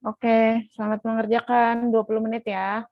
Oke, selamat mengerjakan 20 menit ya.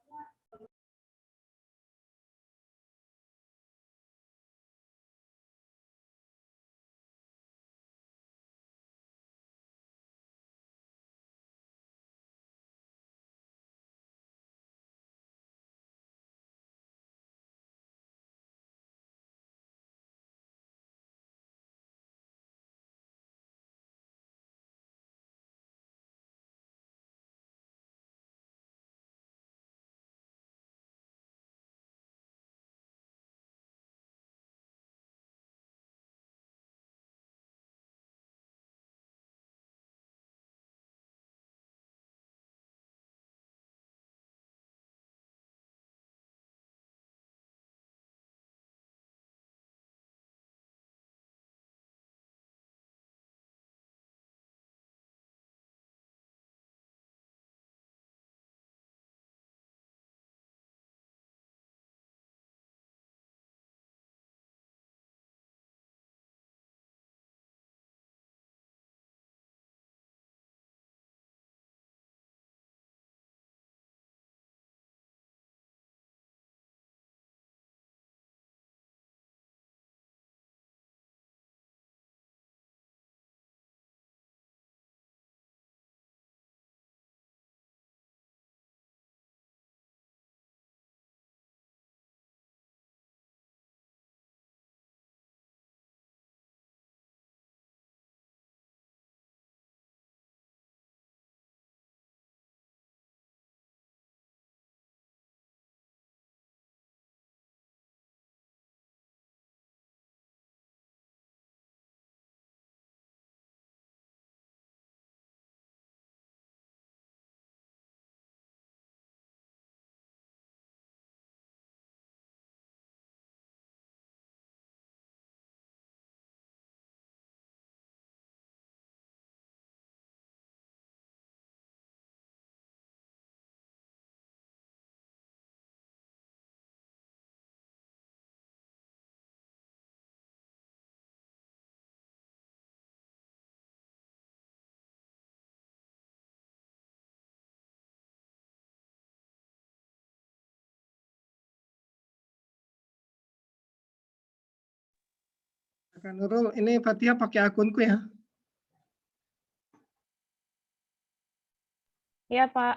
Kak Nurul, ini Fatia pakai akunku ya. Iya, Pak.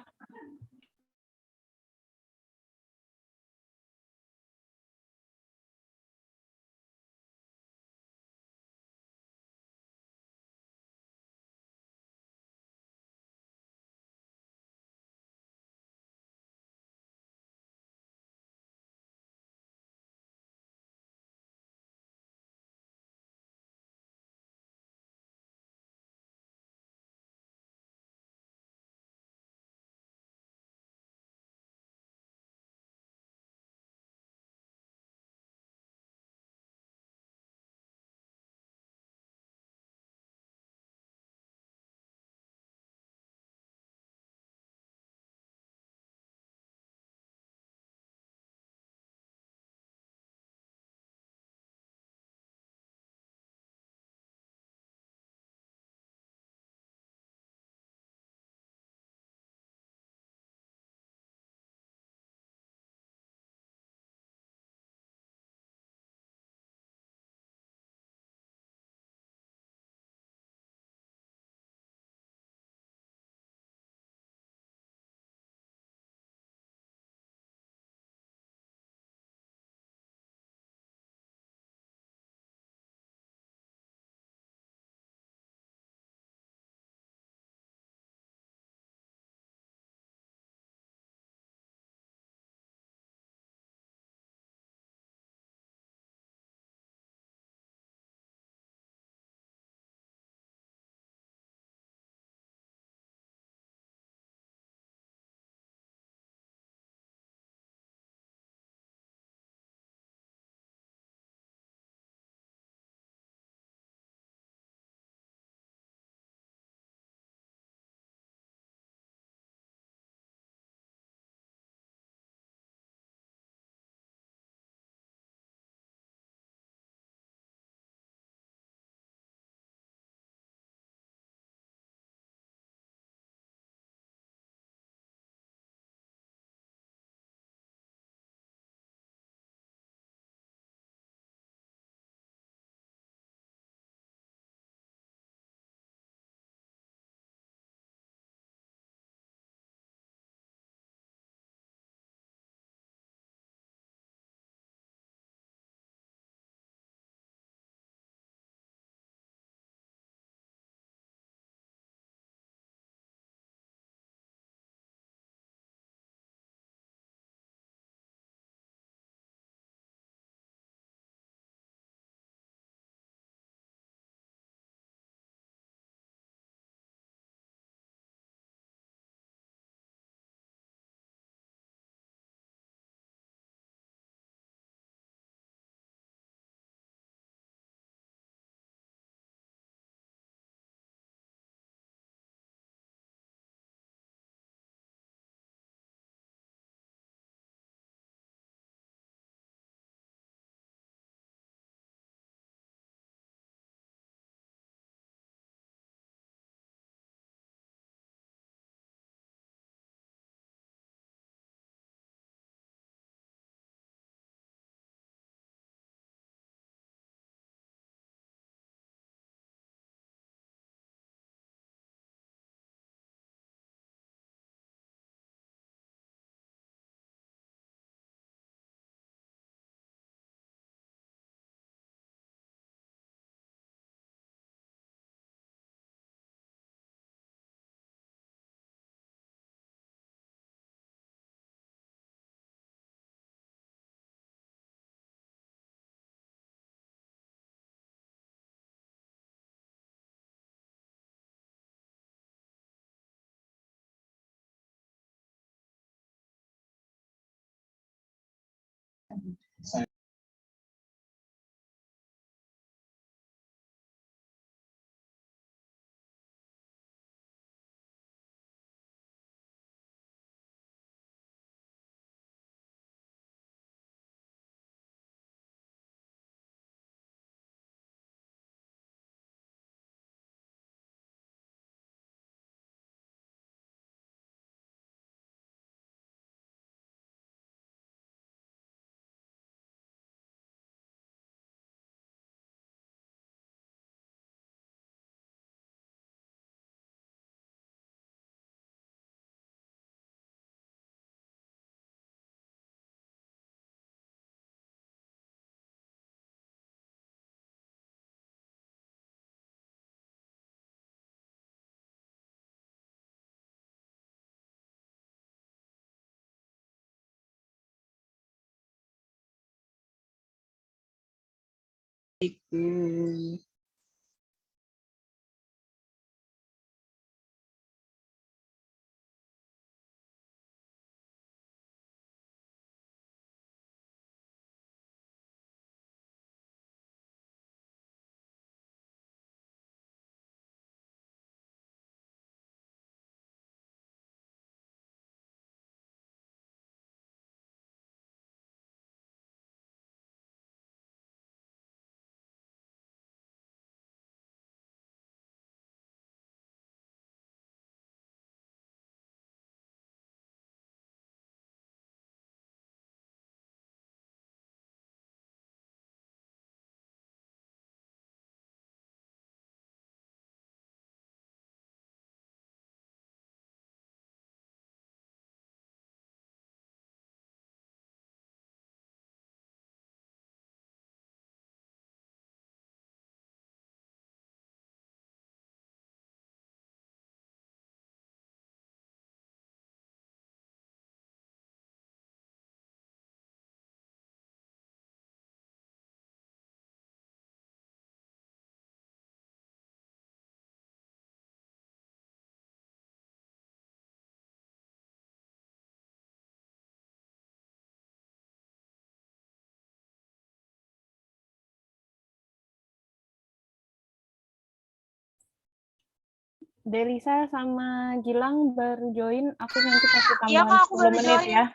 Delisa sama Gilang baru join. Aku nanti kasih Iya tambahan Kak, aku 10 baru menit join. ya.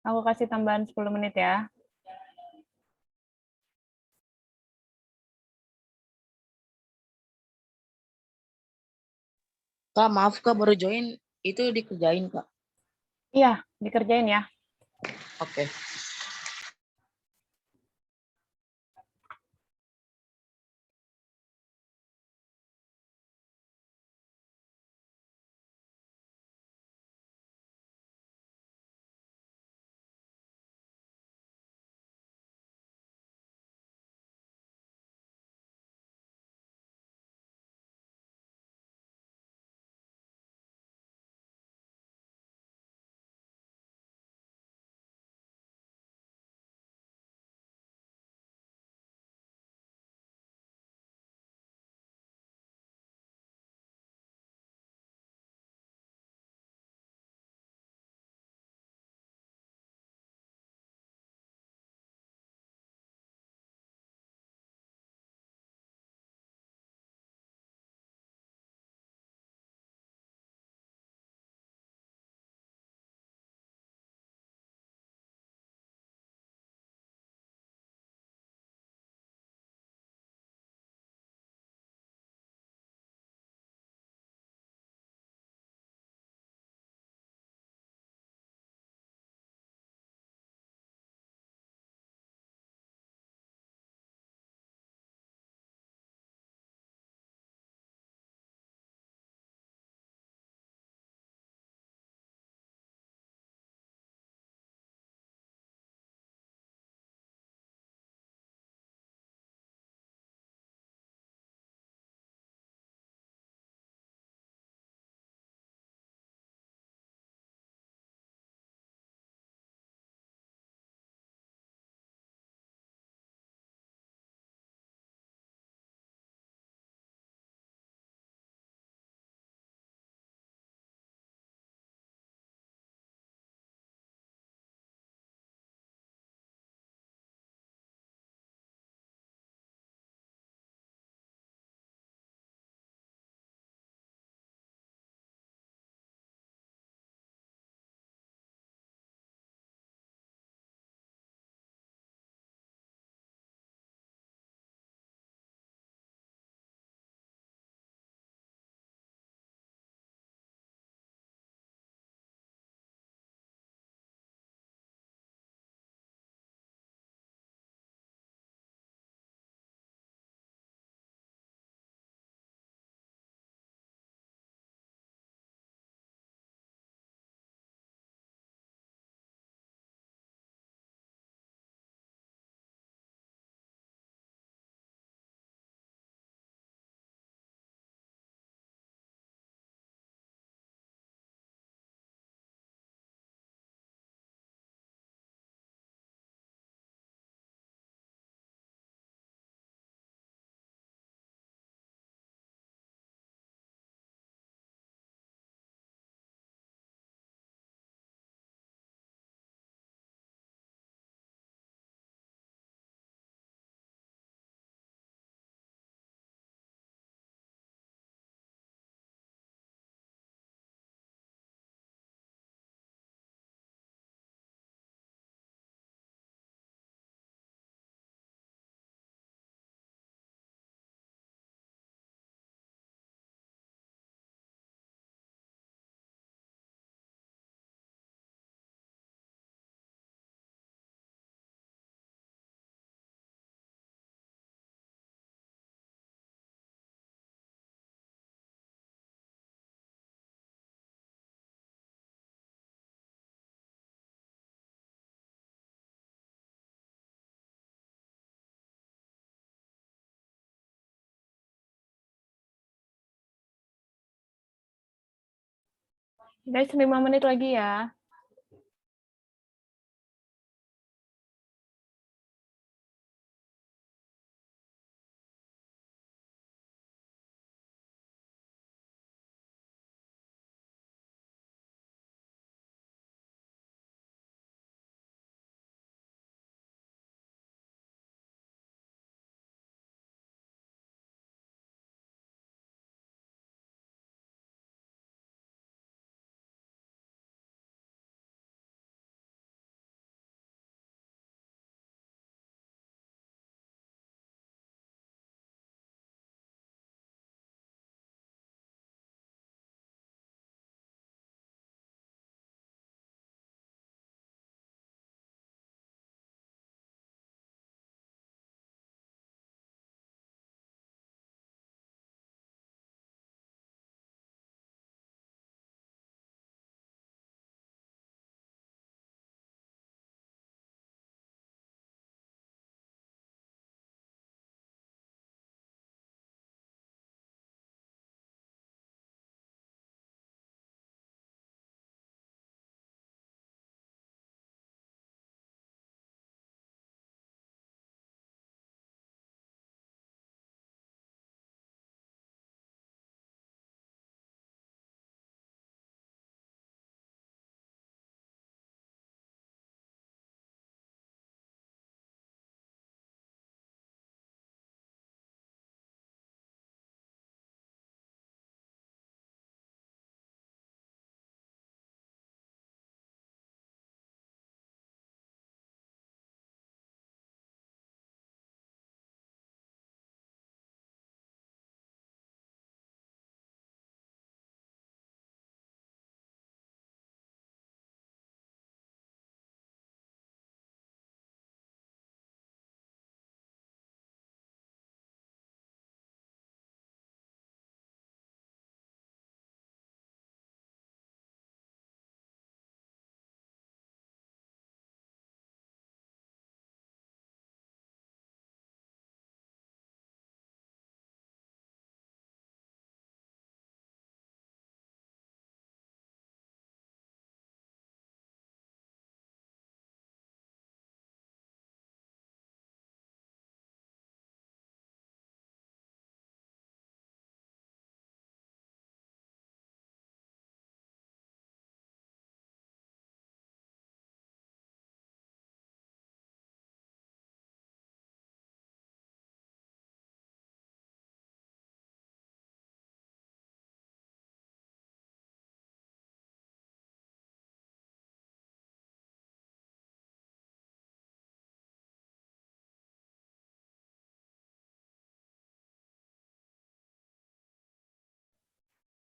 Aku kasih tambahan 10 menit ya. Kak, maaf Kak, baru join. Itu dikerjain Kak. Iya, dikerjain ya. Oke. Guys, 5 menit lagi ya.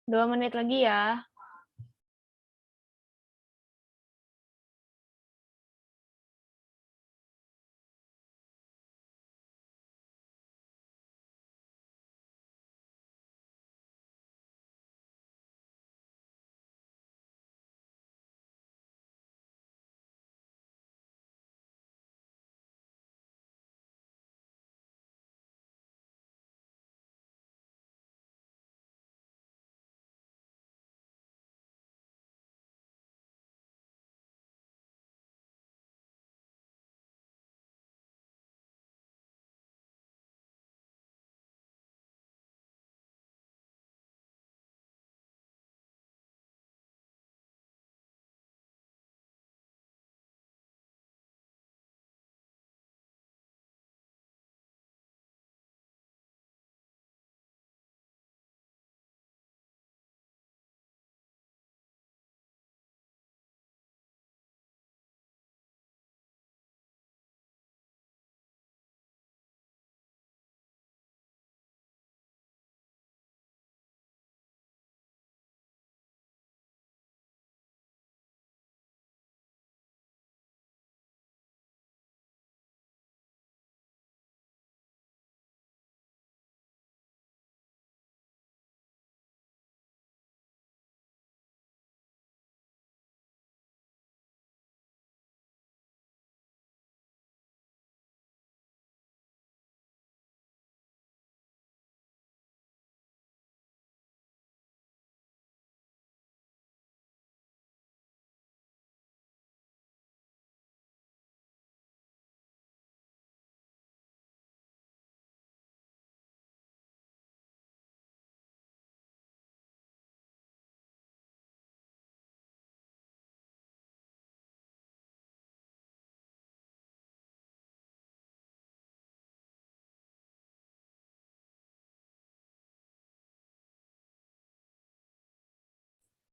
Dua menit lagi ya.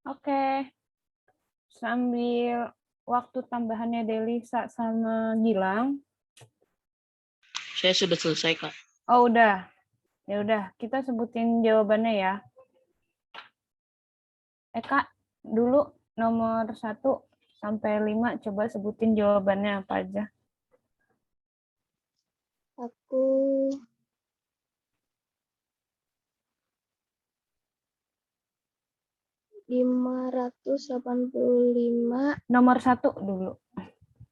Oke. Sambil waktu tambahannya Delisa sama Gilang. Saya sudah selesai, Kak. Oh, udah. Ya udah, kita sebutin jawabannya ya. Kak, dulu nomor 1 sampai 5 coba sebutin jawabannya apa aja. Aku 585. Nomor 1 dulu.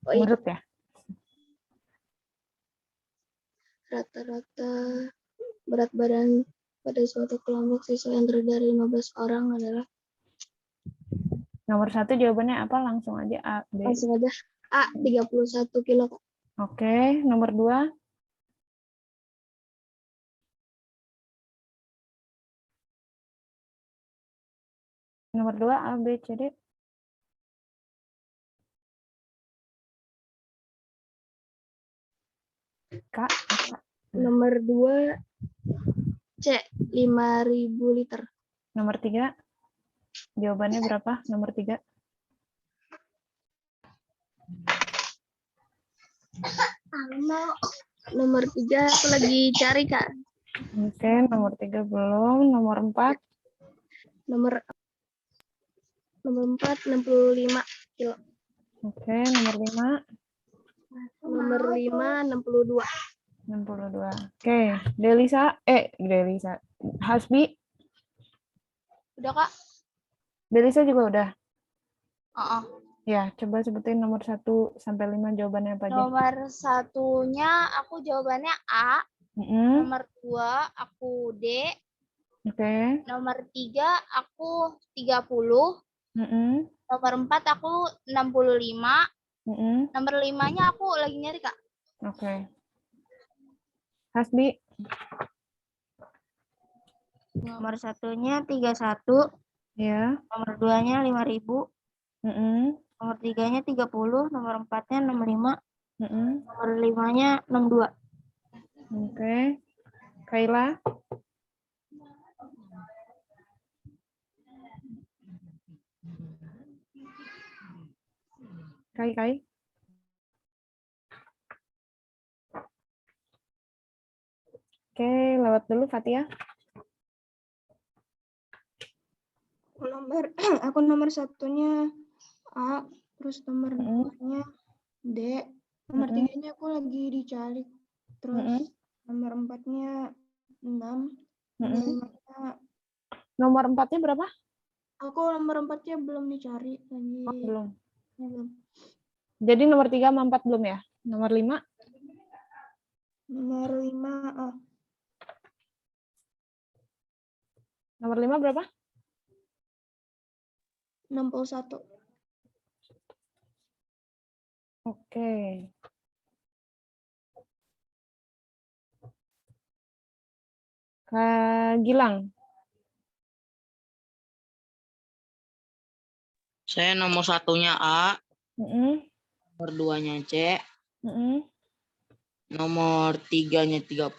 Oh iya, Menurut ya. rata-rata berat badan pada suatu kelompok siswa yang terdiri dari 15 orang adalah, Nomor 1 jawabannya apa? Langsung aja A, B. langsung aja A, 31 kilo, Kak. Oke, nomor 2. Nomor 2 A, B, C, D. Kak, apa? Nomor 2 C, 5.000 liter. Nomor 3. Jawabannya berapa? Nomor 3. Nomor 3 aku lagi cari, Kak. Oke, nomor 3 belum. Nomor 4. Nomor 4, 65 kilo. Oke, nomor 5. Nomor 5, 62. 62. Oke, Delisa. Hasbi. Udah, Kak? Delisa juga udah. Heeh. Ya, coba sebutin nomor 1 sampai 5 jawabannya apa aja. Nomor 1-nya aku jawabannya A. Mm-mm. Nomor 2 aku D. Oke. Nomor 3 aku 30. Mm-mm. Nomor 4 aku 65. Mm-mm. Nomor 5-nya aku lagi nyari, Kak. Oke. Hasbi. Nomor 1-nya 31, Ya. nomor 2-nya 5.000, Mm-mm. nomor 3-nya 30, nomor 4-nya 65, Mm-mm. nomor 5-nya 62. Oke. Kaila. Kai. Oke, lewat dulu Fatia. Aku nomor 1-nya A, terus nomor Mm-mm. 2-nya D, nomor Mm-mm. 3-nya aku lagi dicari, terus Mm-mm. nomor 4-nya 6, nomor Mm-mm. 5-nya, Nomor 4-nya berapa? aku nomor 4-nya belum dicari lagi. Oh, belum. Ya, belum. Jadi nomor 3 sama 4 belum ya? Nomor 5? Nomor 5, Nomor 5 berapa? 61. Oke. Kak Gilang. Saya nomor 1-nya A, Mm-mm. nomor 2-nya C, Mm-mm. nomor 3-nya 30,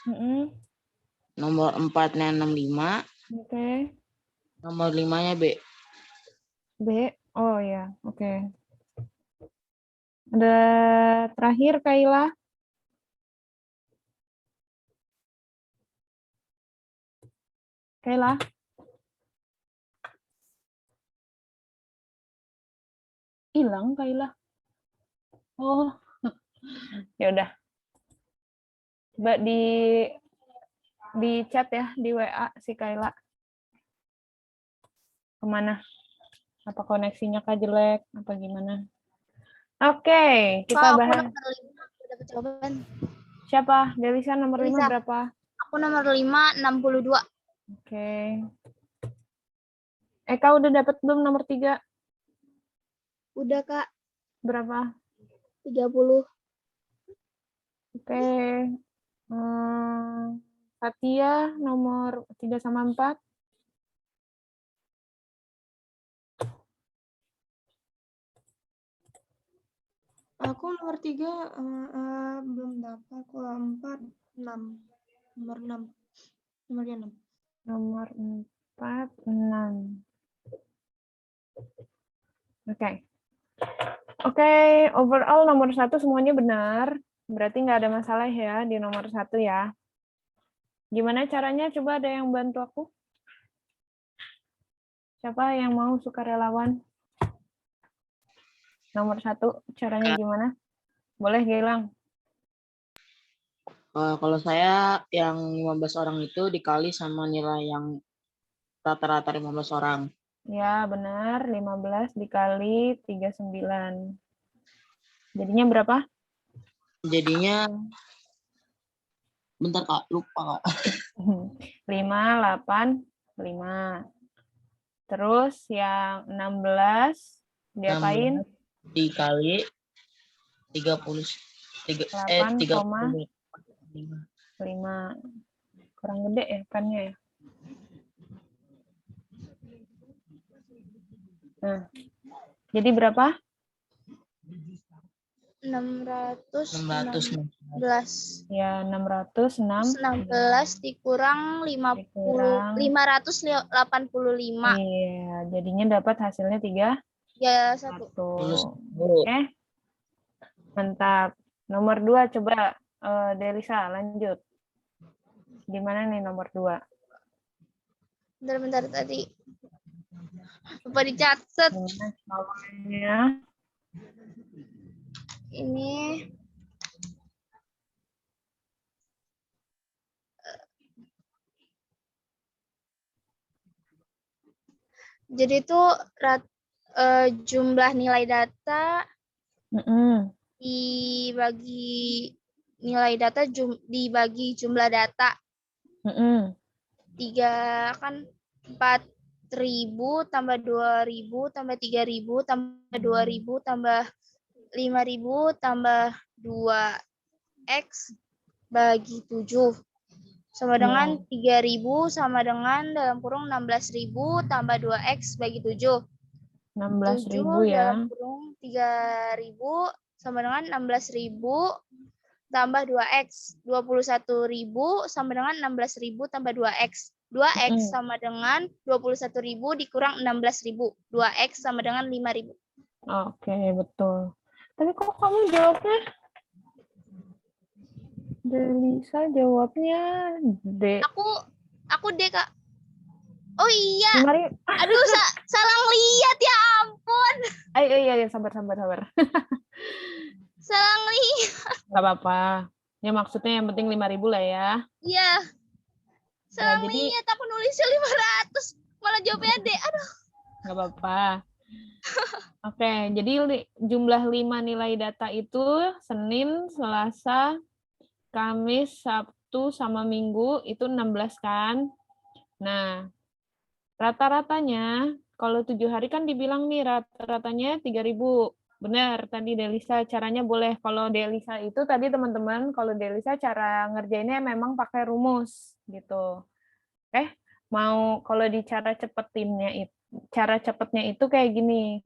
Mm-mm. nomor 4-nya 65, Oke. nomor 5-nya B. B. Oh ya, oke. Ada terakhir Kaila. Kaila. Hilang Kaila. Oh. Ya udah. Coba di chat ya, di WA si Kaila. Kemana? Apa koneksinya Kak jelek? Apa gimana? Oke, kita Kak, aku bahas. nomor 5 udah dapat jawaban. Siapa? Delisa nomor 5 Delisa. berapa? Aku nomor 5, 62. Oke. Eka udah dapat belum nomor 3? Udah, Kak, Berapa? 30. Oke. Fatia nomor 3 sama 4. Aku nomor 3 belum dapat. Kalau 4, 6. Nomor 6. Nomornya 6. Nomor 4, 6. Oke. Oke, overall nomor 1 semuanya benar. Berarti nggak ada masalah ya di nomor 1 ya. Gimana caranya? Coba ada yang bantu aku? Siapa yang mau sukarelawan? Nomor 1, caranya gimana? Boleh, Gilang. Kalau saya yang 15 orang itu dikali sama nilai yang rata-rata 15 orang. Ya, benar. 15 dikali 39. Jadinya berapa? Jadinya, bentar Kak, lupa Kak. 5, 8, 5. Terus yang 16 diapain? 16 dikali 30, 8, 35. 5. Kurang gede ya pennya ya. Nah, jadi berapa? 616. Ya, 606 16 dikurang 50, dikurang. 585. Iya, jadinya dapat hasilnya 3. Ya, 1. 1. Oke. Mantap. Nomor 2 coba Delisa lanjut. Gimana nih nomor 2? Bentar tadi. Lupa dicatat. Gimana caranya? Ini jadi itu jumlah nilai data dibagi nilai data dibagi jumlah data. 3 kan 4.000 tambah 2.000 tambah 3.000 tambah 2.000 tambah 5.000 tambah 2x bagi 7 sama dengan 3.000 sama dengan dalam kurung 16.000 tambah 2x bagi 7. 16.000 ya. Dalam kurung 3.000 sama dengan 16.000 tambah 2x. 21.000 sama dengan 16.000 tambah 2x. 2x sama dengan 21.000 dikurang 16.000. 2x sama dengan 5.000. Oke, betul. Tapi kok kamu jawabnya? Delisa jawabnya D. Aku D, Kak. Oh iya. Mari. Aduh, salah lihat ya ampun. Iya, sabar. Salah lihat. Nggak apa-apa. Ya maksudnya yang penting 5.000 lah ya. Iya. Salah jadi lihat, aku nulisnya 500. Malah jawabnya D. Aduh. Nggak apa-apa. Oke, jadi jumlah 5 nilai data itu Senin, Selasa, Kamis, Sabtu, sama Minggu itu 16 kan. Nah, rata-ratanya, kalau 7 hari kan dibilang nih rata-ratanya 3.000. Benar, tadi Delisa caranya boleh. Kalau Delisa itu tadi teman-teman, kalau Delisa cara ngerjainnya memang pakai rumus gitu. Mau kalau di cara cepetnya itu kayak gini.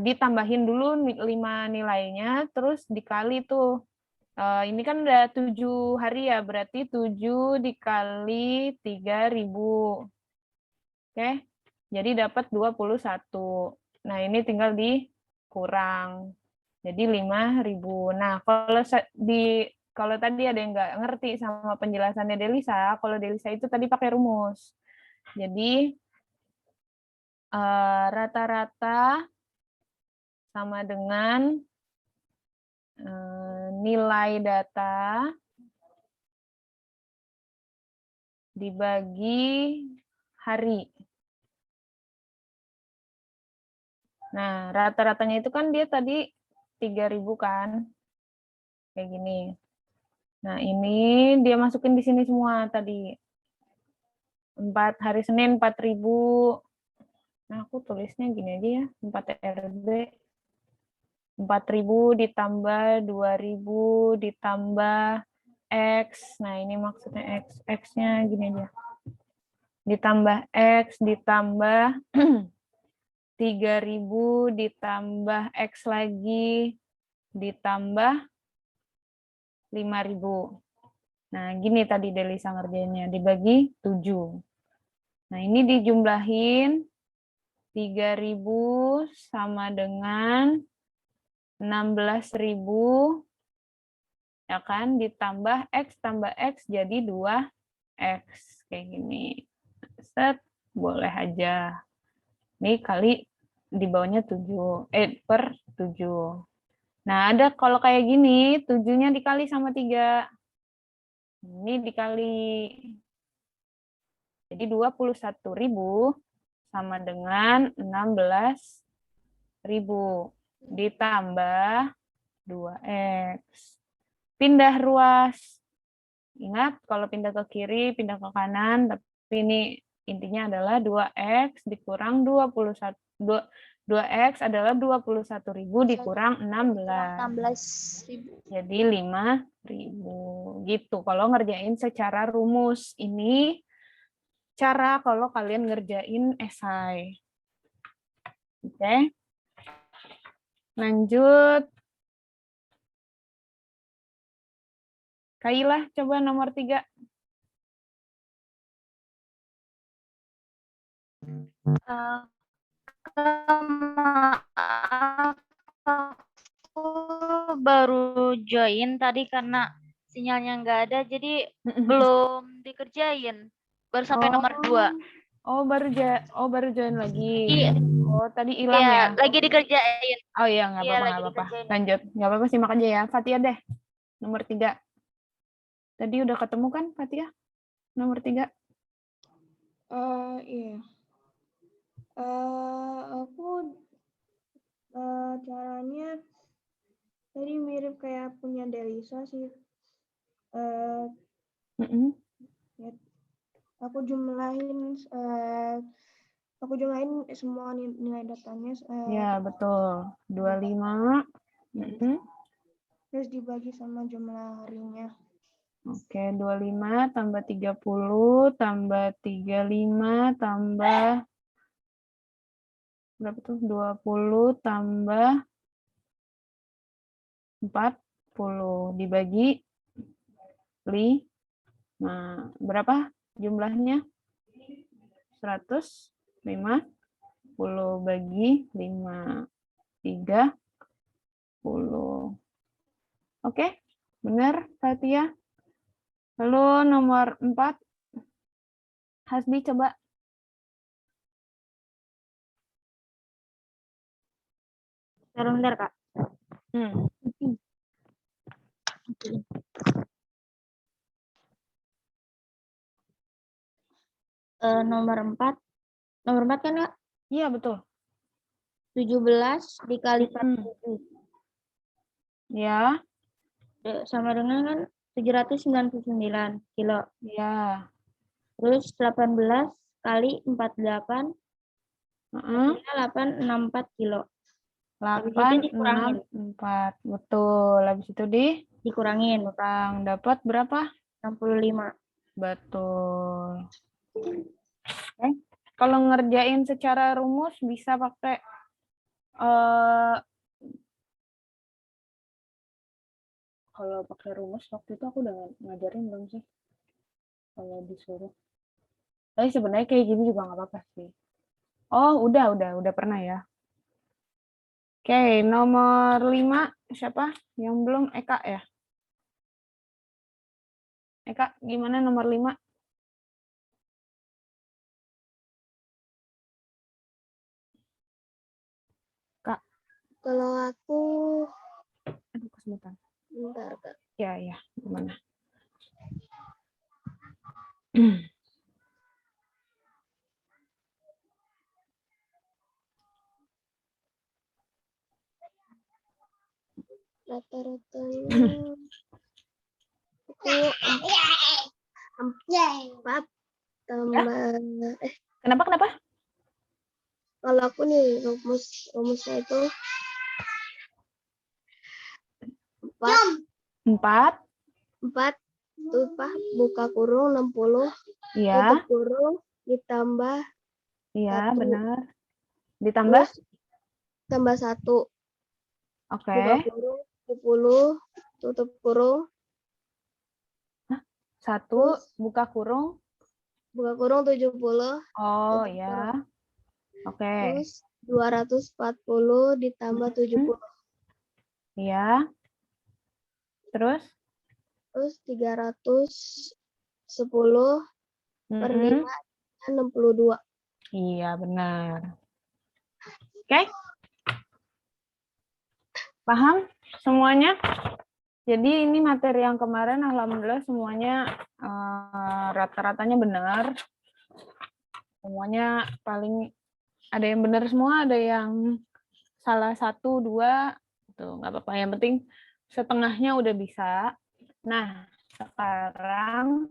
Ditambahin dulu 5 nilainya, terus dikali tuh. Ini kan udah 7 hari ya, berarti 7 dikali 3.000. Oke, jadi dapat 21. Nah, ini tinggal dikurang. Jadi 5.000. Nah, kalau tadi ada yang nggak ngerti sama penjelasannya Delisa, kalau Delisa itu tadi pakai rumus. Jadi, rata-rata sama dengan nilai data dibagi hari. Nah, rata-ratanya itu kan dia tadi 3.000 kan. Kayak gini. Nah, ini dia masukin di sini semua tadi. 4 hari Senin 4.000. Nah, aku tulisnya gini aja ya, 4 RB. 4.000 ditambah 2.000 ditambah X. Nah, ini maksudnya X. X-nya gini aja. Ditambah X, ditambah 3.000, ditambah X lagi, ditambah 5.000. Nah, gini tadi Delisa ngerjainnya, dibagi 7. Nah, ini dijumlahin 3.000 sama dengan 16.000, ya kan, ditambah X tambah X jadi 2X. Kayak gini. Set, boleh aja. Ini kali di bawahnya 7, per 7. Nah, ada kalau kayak gini, 7-nya dikali sama 3. Ini dikali. Jadi 21.000 sama dengan 16.000 ditambah 2X. Pindah ruas. Ingat, kalau pindah ke kiri, pindah ke kanan, tapi ini intinya adalah 2X dikurang 2X adalah 21.000 dikurang 16. 16.000. Jadi 5.000. Gitu. Kalau ngerjain secara rumus. Ini cara kalau kalian ngerjain esai. Oke. Lanjut. Kailah coba nomor 3. Maaf, aku baru join tadi karena sinyalnya nggak ada, jadi belum dikerjain. Baru sampai nomor 2. Oh, baru join lagi. Iya. Oh, tadi hilang Iya, ya. lagi dikerjain. Oh iya, nggak Iya, apa-apa, lagi nggak apa-apa. dikerjain. Lanjut, nggak apa-apa, simak aja ya. Fatia deh, nomor 3. Tadi udah ketemu kan, Fatia? Nomor 3. Iya. Aku caranya tadi mirip kayak punya Delisa sih. Ya, aku jumlahin semua nilai datanya. Ya, betul. 25. Terus dibagi sama jumlah harinya. Oke, 25 tambah 30 tambah 35 tambah berapa tuh? 20 tambah 40 dibagi 5. Berapa jumlahnya? 150 bagi 5. 30. Oke, benar, Fatia. Lalu nomor 4. Hasbi coba. Bentar, Kak. Nomor 4. Nomor 4 kan, Kak? Iya, betul. 17 dikali 47. Ya. Sama dengan kan 799 kilo. Ya. Terus 18 kali 48. Hasilnya 864 kilo. 864. Betul. Habis itu dikurangin. Kurang dapat berapa? 65. Betul. Oke. Kalau ngerjain secara rumus bisa pakai kalau pakai rumus waktu itu aku udah ngajarin belum sih? Kalau disuruh. Tapi sebenarnya kayak gini juga nggak apa-apa sih. Oh, udah pernah ya. Oke, nomor 5 siapa? Yang belum Eka ya? Eka, gimana nomor 5? Kak. Kalau aku Aduh, kesemutan. bentar, Kak. Ya, gimana? Rata-ratanya aku 4 tambah Kenapa? kalau aku nih rumusnya itu 4 tuh buka kurung 60 Iya. tutup kurung ditambah Iya, 1. benar. Ditambah? Terus tambah 1. Oke. Buka kurung 10 tutup kurung. 1 Terus buka kurung 70. Oh tutup ya. kurung. Oke. Terus 240 ditambah 70. Iya. Terus? Terus 310 per 5 62. Iya, benar. Oke? Paham semuanya? Jadi ini materi yang kemarin alhamdulillah semuanya rata-ratanya benar. Semuanya paling ada yang benar semua, ada yang salah 1, 2, tuh nggak apa-apa. Yang penting setengahnya udah bisa. Nah, sekarang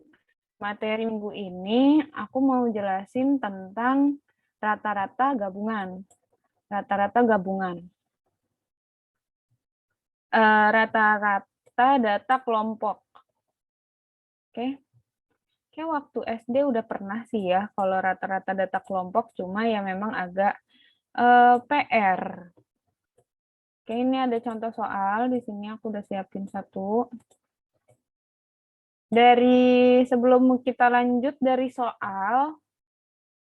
materi minggu ini aku mau jelasin tentang rata-rata gabungan. Rata-rata gabungan. Rata-rata data kelompok. Oke. Kayak waktu SD udah pernah sih ya kalau rata-rata data kelompok, cuma ya memang agak PR. Oke, ini ada contoh soal. Di sini aku udah siapin satu. Dari sebelum kita lanjut dari soal,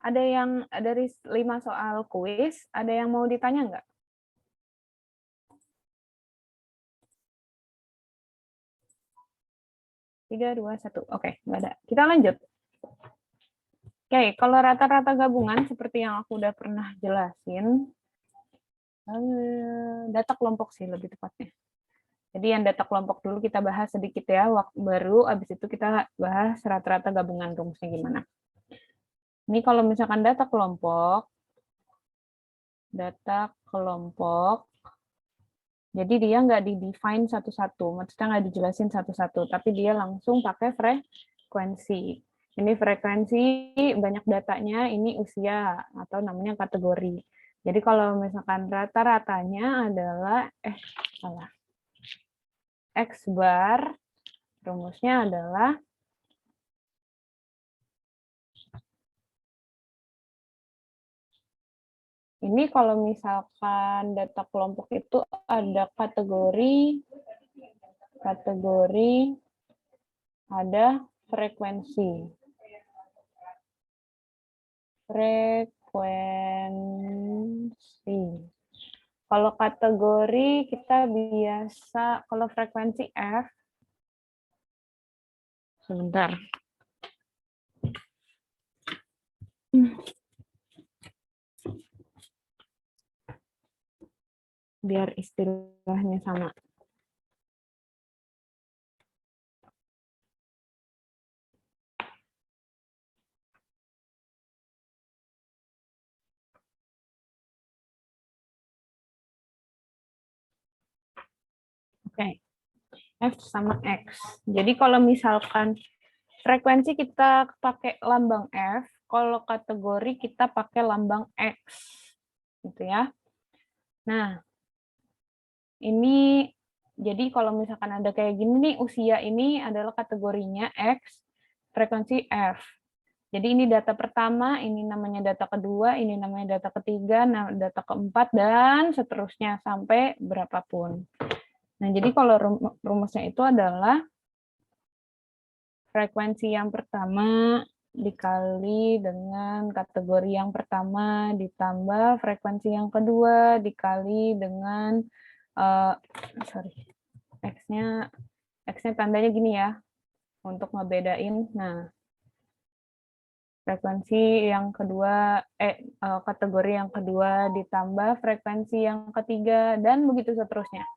ada yang dari 5 soal kuis, ada yang mau ditanya nggak? Tiga, 2, 1. Oke, nggak ada. Kita lanjut. Oke, kalau rata-rata gabungan seperti yang aku udah pernah jelasin, data kelompok sih lebih tepatnya. Jadi yang data kelompok dulu kita bahas sedikit ya, baru abis itu kita bahas rata-rata gabungan rumusnya gimana. Ini kalau misalkan data kelompok, jadi dia nggak di-define satu-satu, maksudnya nggak dijelasin satu-satu, tapi dia langsung pakai frekuensi. Ini frekuensi, banyak datanya, ini usia, atau namanya kategori. Jadi kalau misalkan rata-ratanya adalah, X bar, rumusnya adalah ini kalau misalkan data kelompok itu ada kategori, ada frekuensi. Kalau kategori kita biasa, kalau frekuensi F, sebentar. Biar istilahnya sama. Oke. F sama X. Jadi kalau misalkan frekuensi kita pakai lambang F, kalau kategori kita pakai lambang X. Gitu ya. Nah, ini jadi kalau misalkan ada kayak gini nih, usia ini adalah kategorinya X, frekuensi F. Jadi ini data pertama, ini namanya data kedua, ini namanya data ketiga, nah data keempat, dan seterusnya sampai berapapun. Nah, jadi kalau rumusnya itu adalah frekuensi yang pertama dikali dengan kategori yang pertama ditambah frekuensi yang kedua dikali dengan X-nya tandanya gini ya untuk ngebedain. Nah, frekuensi yang kedua kategori yang kedua ditambah frekuensi yang ketiga dan begitu seterusnya.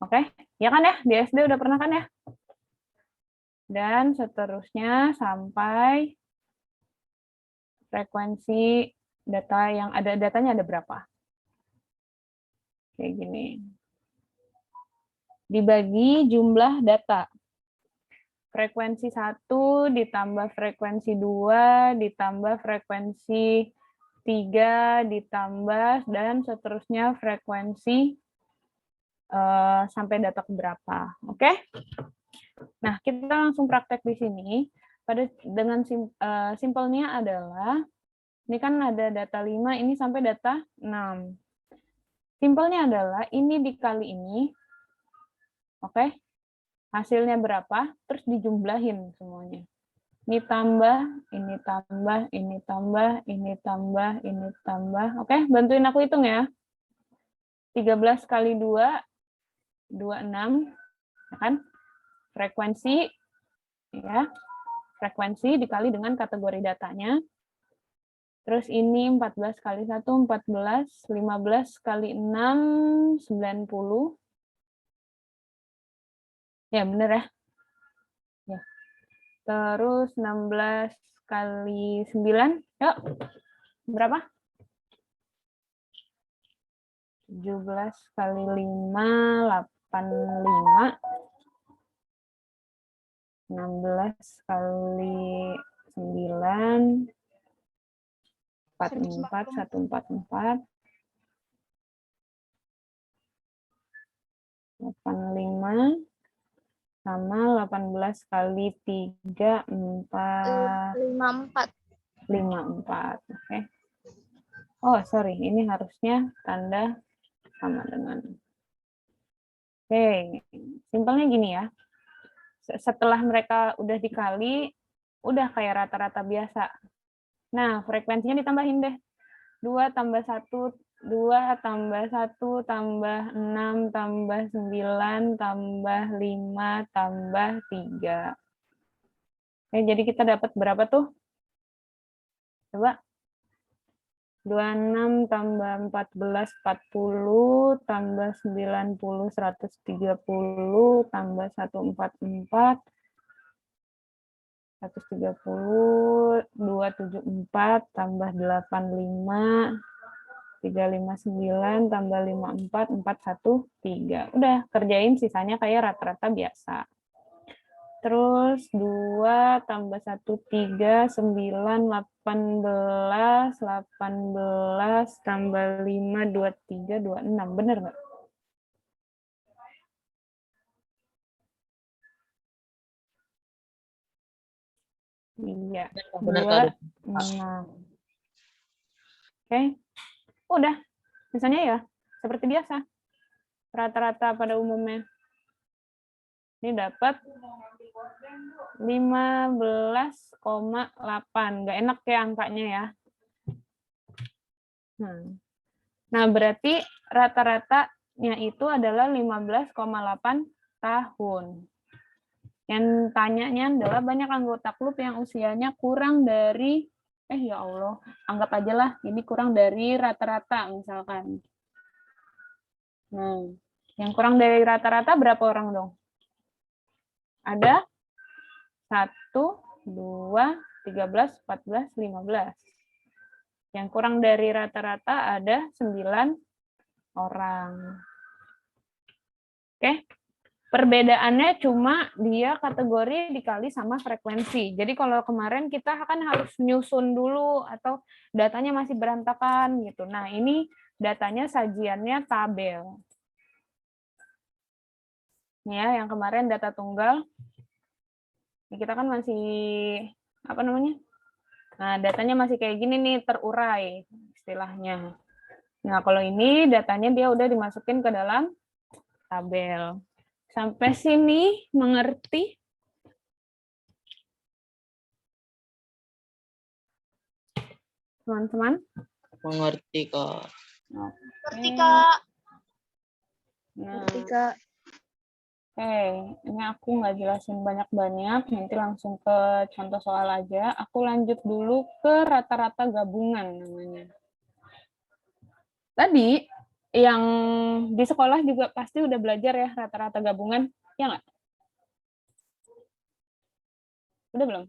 Oke, ya kan ya? Di SD udah pernah kan ya? Dan seterusnya sampai frekuensi data yang ada datanya ada berapa. Kayak gini. Dibagi jumlah data. Frekuensi 1 ditambah frekuensi 2 ditambah frekuensi 3 ditambah dan seterusnya frekuensi sampai data berapa. Oke? Nah, kita langsung praktek di sini. Dengan simpelnya adalah, ini kan ada data 5, ini sampai data 6. Simpelnya adalah, ini dikali ini, oke? Hasilnya berapa, terus dijumlahin semuanya. Ini tambah, ini tambah, ini tambah, ini tambah, ini tambah. Oke, bantuin aku hitung ya. 13 kali 2, 26, ya kan? Frekuensi, ya. Frekuensi dikali dengan kategori datanya. Terus ini 14 kali 1, 14, 15 kali 6, 90. Ya, bener ya. Ya. Terus 16 kali 9, yuk. Berapa? 17 kali 5, 85. 16 kali 9, 44, 144. 85 sama 18 kali 3, 4, 54. 54. Oke. Oh, sorry, ini harusnya tanda sama dengan. Oke, simpelnya gini ya. Setelah mereka udah dikali, udah kayak rata-rata biasa. Nah, frekuensinya ditambahin deh. 2 tambah 1, 2 tambah 1 tambah 6 tambah 9 tambah 5 tambah 3. Oke, jadi kita dapat berapa tuh? Coba. 26 tambah 14, 40, tambah 90, 130, tambah 144, 130, 274, tambah 85, 359, tambah 54, 413. Udah, kerjain sisanya kayak rata-rata biasa. Terus 2 tambah 1, 3, 9, 18, 18, tambah 5, 23, 26. Bener nggak? Iya. Benar 2, 6. Oke. Udah. Sisanya ya seperti biasa. Rata-rata pada umumnya. Ini dapat 15,8. Nggak enak ya angkanya ya. Nah, berarti rata-ratanya itu adalah 15,8 tahun. Yang tanyanya adalah banyak anggota klub yang usianya kurang dari, ya Allah, anggap aja lah, ini kurang dari rata-rata misalkan. Nah, yang kurang dari rata-rata berapa orang dong? Ada 1, 2, 13, 14, 15. Yang kurang dari rata-rata ada 9 orang. Oke. Perbedaannya cuma dia kategori dikali sama frekuensi. Jadi kalau kemarin kita kan harus nyusun dulu atau datanya masih berantakan gitu. Nah, ini datanya sajiannya tabel. Ya, yang kemarin data tunggal. Ini kita kan masih apa namanya? Nah, datanya masih kayak gini nih, terurai istilahnya. Nah, kalau ini datanya dia udah dimasukin ke dalam tabel. Sampai sini mengerti? Teman-teman? Mengerti kok. Ngerti, Kak. Nah, Ngerti, Kak. oke, ini aku nggak jelasin banyak-banyak, nanti langsung ke contoh soal aja. Aku lanjut dulu ke rata-rata gabungan namanya. Tadi yang di sekolah juga pasti udah belajar ya rata-rata gabungan, ya nggak? Udah belum?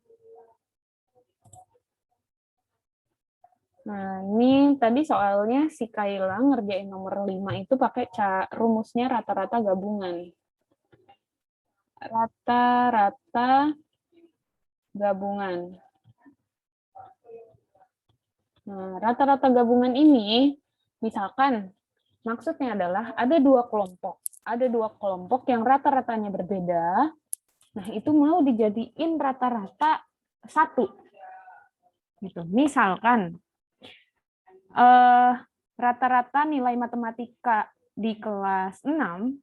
Nah, ini tadi soalnya si Kayla ngerjain nomor 5 itu pakai rumusnya rata-rata gabungan. Rata-rata gabungan. Nah, rata-rata gabungan ini, misalkan, maksudnya adalah ada dua kelompok. Ada dua kelompok yang rata-ratanya berbeda. Nah, itu mau dijadiin rata-rata satu. Gitu. Misalkan, rata-rata nilai matematika di kelas 6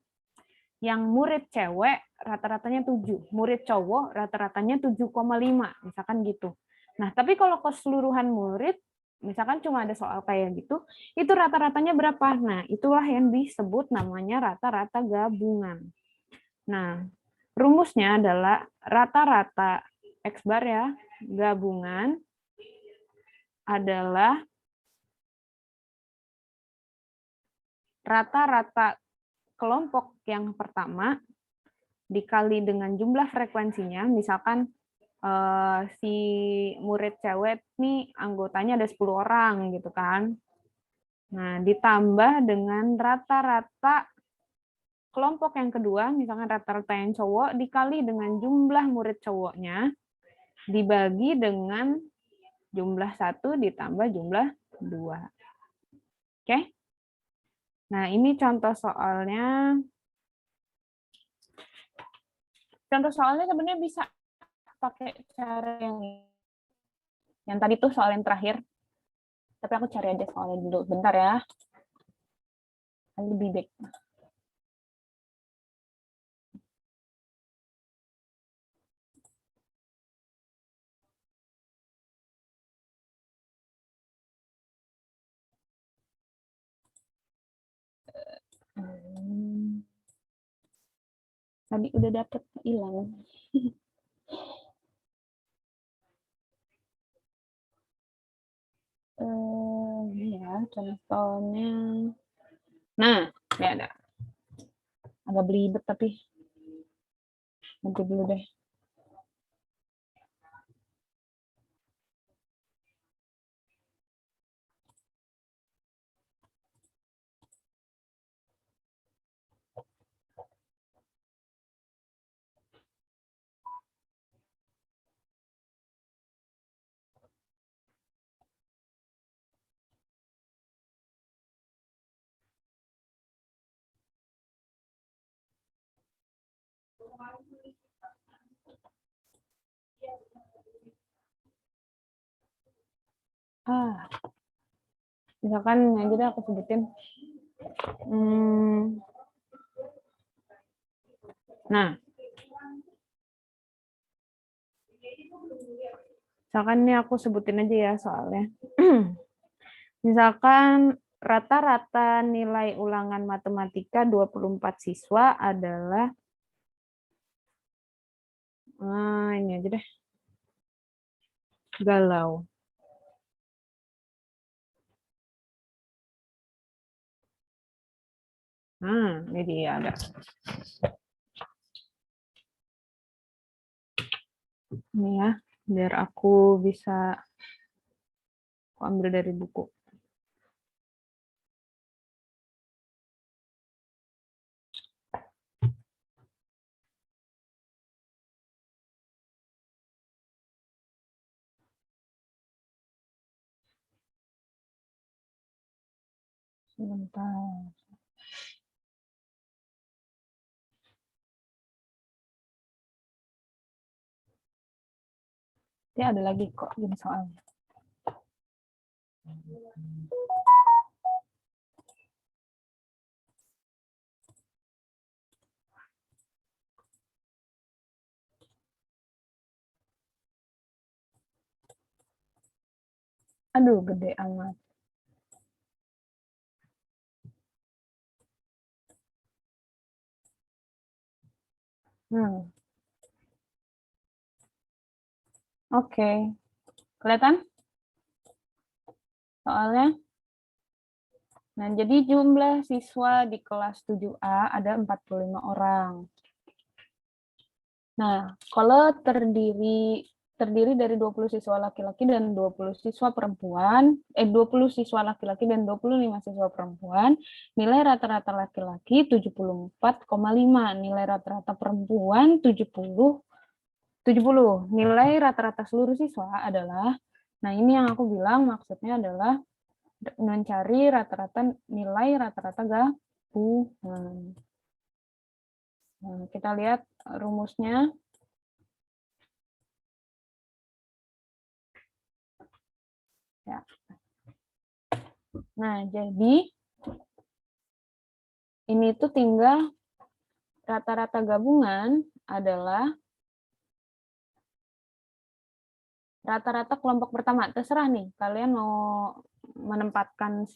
Yang murid cewek rata-ratanya 7, murid cowok rata-ratanya 7,5, misalkan gitu. Nah, tapi kalau keseluruhan murid, misalkan cuma ada soal kayak gitu, itu rata-ratanya berapa? Nah, itulah yang disebut namanya rata-rata gabungan. Nah, rumusnya adalah rata-rata X bar ya, gabungan adalah rata-rata kelompok yang pertama dikali dengan jumlah frekuensinya, misalkan si murid cewek nih anggotanya ada 10 orang gitu kan. Nah, ditambah dengan rata-rata kelompok yang kedua, misalkan rata-rata yang cowok dikali dengan jumlah murid cowoknya dibagi dengan jumlah 1 ditambah jumlah 2. Oke? Nah, ini contoh soalnya. Contoh soalnya sebenarnya bisa pakai cara yang tadi tuh soal yang terakhir. Tapi aku cari aja soalnya dulu. Bentar ya. Lebih baik. Tadi udah dapet, hilang. Ini ya contohnya. Nah, ya ada. Agak belibet tapi nanti dulu deh. Misalkan aja deh aku sebutin. Nah, misalkan ini aku sebutin aja ya soalnya. Misalkan rata-rata nilai ulangan matematika 24 siswa adalah, ini aja deh, galau. Ini dia ada. Ini ya, biar aku bisa ambil dari buku. Sebentar. Dia ada lagi kok ini soalnya. Aduh, gede amat. Oke. Kelihatan? Soalnya? Nah, jadi jumlah siswa di kelas 7A ada 45 orang. Nah, kalau terdiri dari 20 siswa laki-laki dan 20 siswa perempuan, 20 siswa laki-laki dan 25 siswa perempuan, nilai rata-rata laki-laki 74,5, nilai rata-rata perempuan 70, nilai rata-rata seluruh siswa adalah, nah ini yang aku bilang maksudnya adalah mencari rata-rata nilai rata-rata gabungan. Nah, kita lihat rumusnya. Ya. Nah, jadi ini tuh tinggal rata-rata gabungan adalah rata-rata kelompok pertama. Terserah nih, kalian mau menempatkan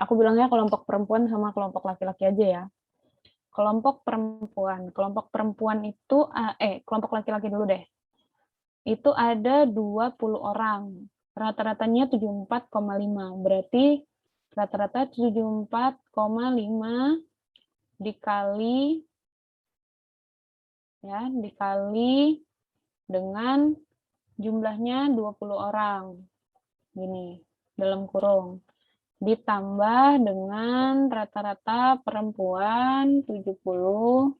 aku bilangnya kelompok perempuan sama kelompok laki-laki aja ya. Kelompok perempuan itu, kelompok laki-laki dulu deh. Itu ada 20 orang. Rata-ratanya 74,5. Berarti rata-rata 74,5 dikali dengan jumlahnya 20 orang. Gini, dalam kurung. Ditambah dengan rata-rata perempuan 70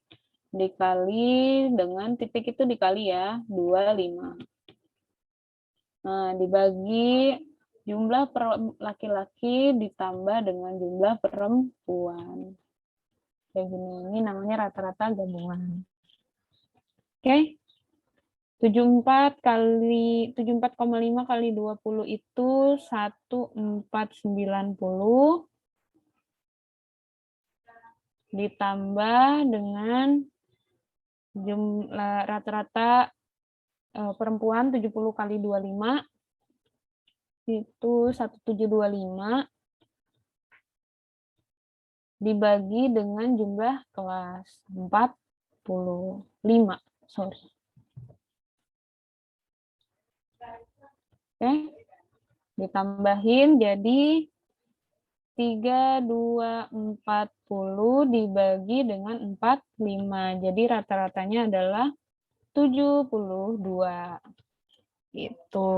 dikali dengan titik itu dikali ya, 25. Nah, dibagi jumlah laki-laki ditambah dengan jumlah perempuan. Kayak gini, ini namanya rata-rata gabungan. Oke. 74,5 kali 20 itu 1490 ditambah dengan jumlah rata-rata perempuan 70 kali 25 itu 1725 dibagi dengan jumlah kelas 45. Sorry. Oke. Ditambahin jadi 3240 dibagi dengan 45. Jadi rata-ratanya adalah 72. Itu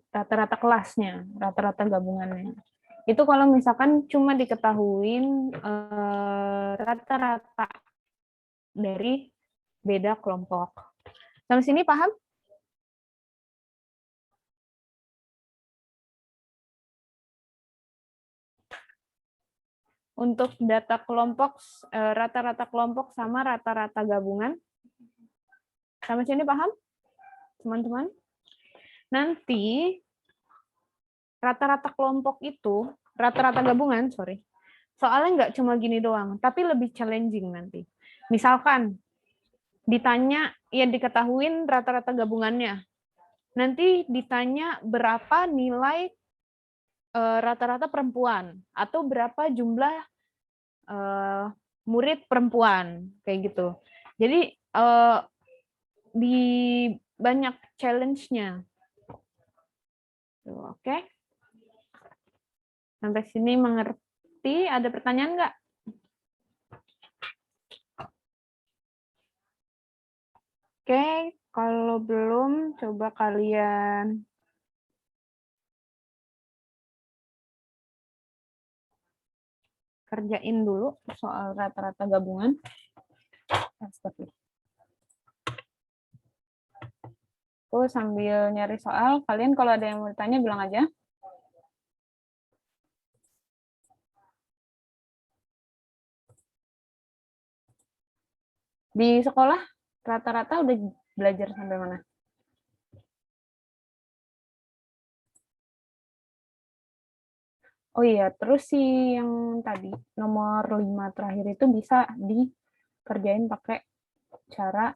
rata-rata kelasnya, rata-rata gabungannya. Itu kalau misalkan cuma diketahuin rata-rata dari beda kelompok. Sampai sini paham? Untuk data kelompok, rata-rata kelompok sama rata-rata gabungan. Sampai sini paham, teman-teman? Nanti rata-rata kelompok itu, rata-rata gabungan, soalnya nggak cuma gini doang, tapi lebih challenging nanti. Misalkan ditanya, ya diketahuin rata-rata gabungannya. Nanti ditanya berapa nilai rata-rata perempuan, atau berapa jumlah murid perempuan, kayak gitu. Jadi di banyak challenge-nya. Oke. Sampai sini mengerti? Ada pertanyaan nggak? Oke, kalau belum, coba kalian kerjain dulu soal rata-rata gabungan. Aku sambil nyari soal, kalian kalau ada yang mau ditanya bilang aja. Di sekolah rata-rata udah belajar sampai mana? Oh iya, terus yang tadi nomor 5 terakhir itu bisa dikerjain pakai cara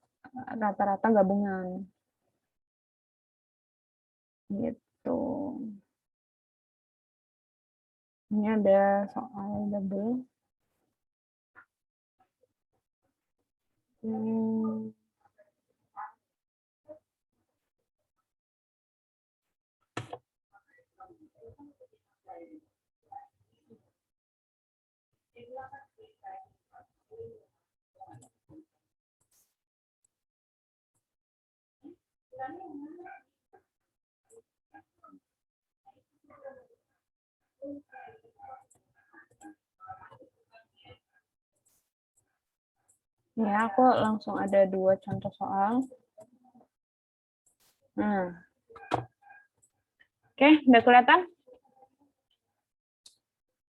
rata-rata gabungan. Gitu. Ini ada soal double. Ya, aku langsung ada 2 contoh soal. Nah. Oke, udah kelihatan?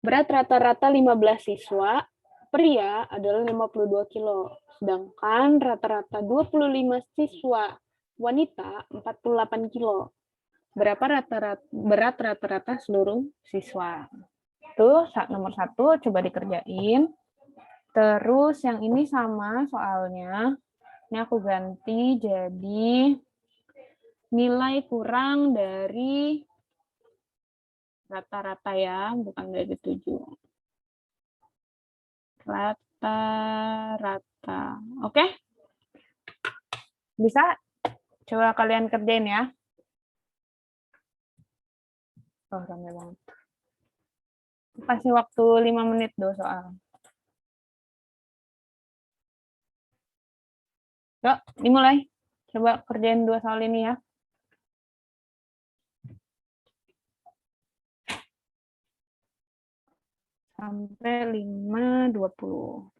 Berat rata-rata 15 siswa, pria adalah 52 kilo. Sedangkan rata-rata 25 siswa, wanita 48 kilo. Berapa berat rata-rata seluruh siswa? Itu nomor 1, coba dikerjain. Terus yang ini sama soalnya. Ini aku ganti jadi nilai kurang dari rata-rata ya, bukan dari 7. Rata-rata. Oke? Bisa? Coba kalian kerjain ya. Oh, rame banget. Kasih waktu 5 menit do soal. Yuk, dimulai. Coba kerjain 2 soal ini ya. Sampai 5:20.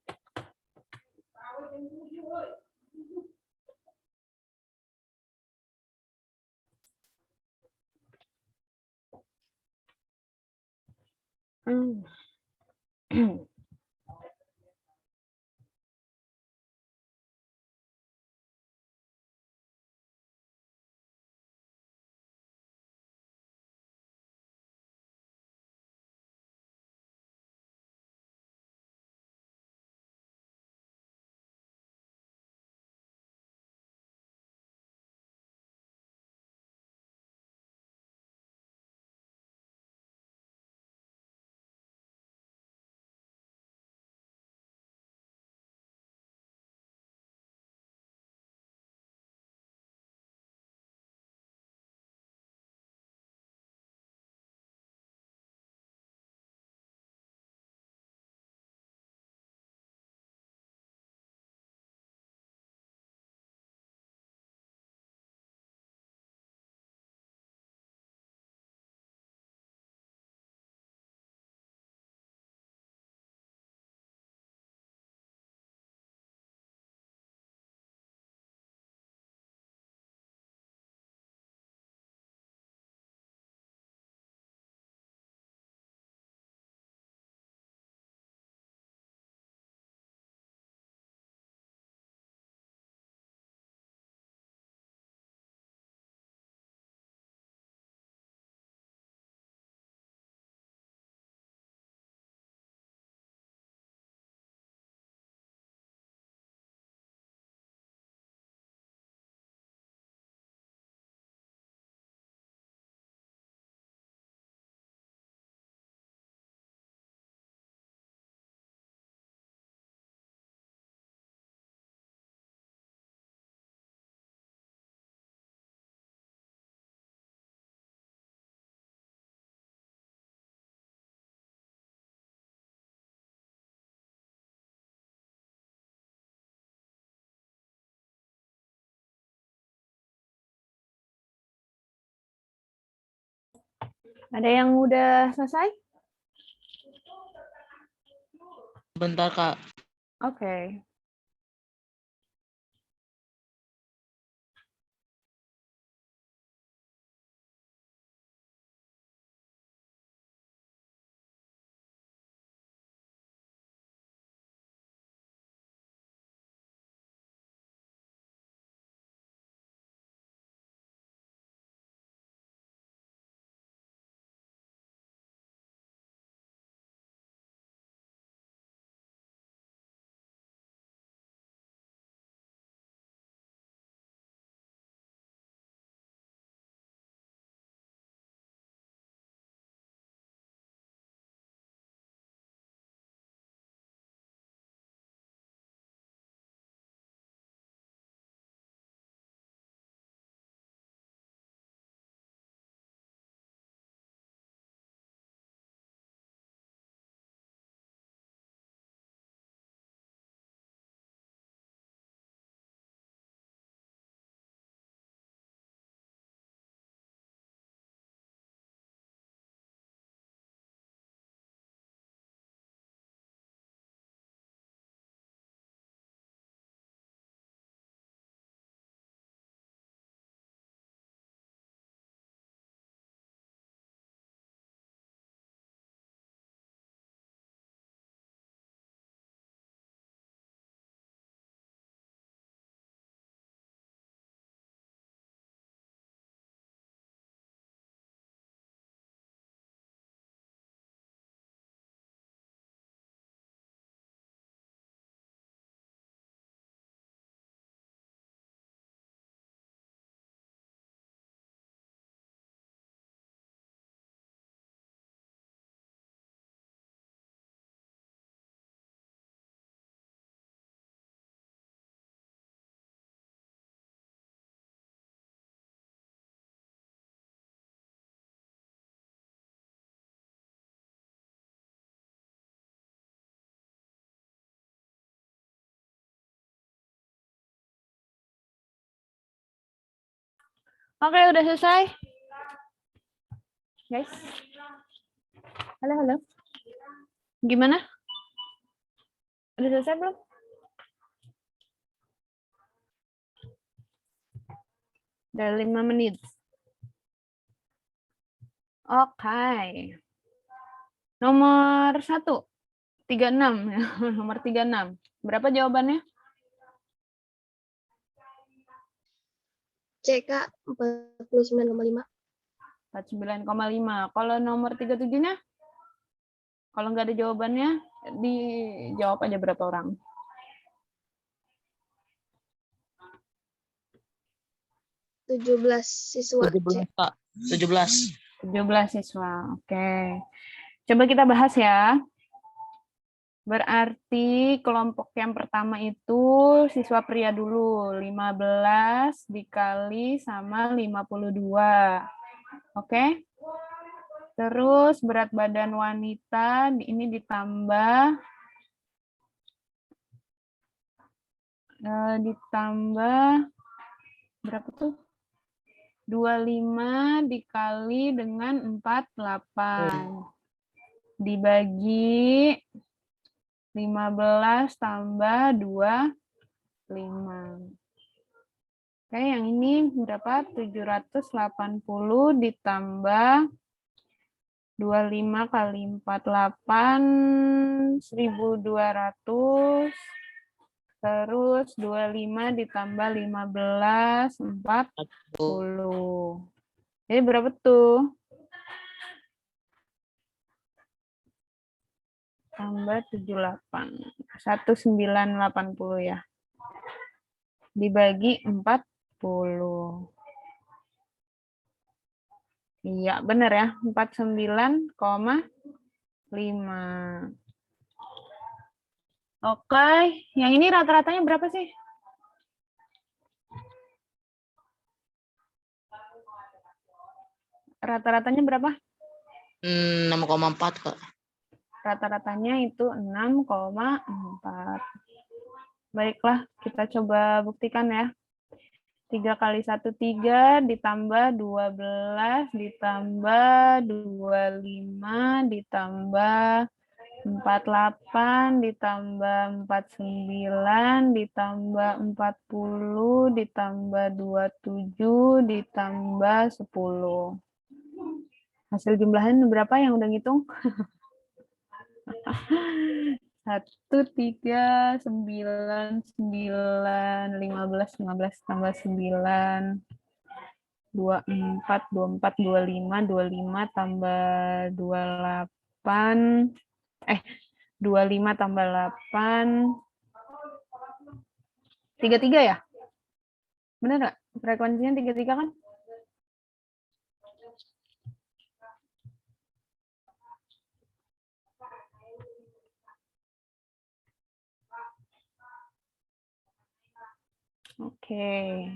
Ada yang udah selesai? Bentar, Kak. Oke. Oke, udah selesai. Guys. Halo. Gimana? Udah selesai belum? Udah 5 menit. Oke. Nomor 1. 36. Nomor 36. Berapa jawabannya? CK 49,5. 49,5. Kalau nomor 37-nya? Kalau nggak ada jawabannya, dijawab aja berapa orang. 17 siswa. 17, Kak. 17. 17 siswa. Oke. Coba kita bahas ya. Berarti kelompok yang pertama itu siswa pria dulu. 15 dikali sama 52. Oke. Terus berat badan wanita ini ditambah berapa tuh? 25 dikali dengan 48. Dibagi 15 tambah 25. Oke, yang ini berapa? 780 ditambah 25 kali 48, 1.200. Terus 25 ditambah 15, 40. Jadi berapa tuh? Tambah 78. 1980 ya. Dibagi 40. Iya, benar ya. 49,5. Oke, yang ini rata-ratanya berapa sih? Rata-ratanya berapa? 6,4, Kak. Rata-ratanya itu 6,4. Baiklah, kita coba buktikan ya. 3 kali 1, 3, ditambah 12, ditambah 25, ditambah 48, ditambah 49, ditambah 40, ditambah 27, ditambah 10. Hasil jumlahnya berapa yang udah ngitung? 1, 3, 9, 9, 15 tambah 9, 24, 25 tambah 28, 25 tambah 8, 33 ya? Benar nggak? Frekuensinya 33 kan? Oke.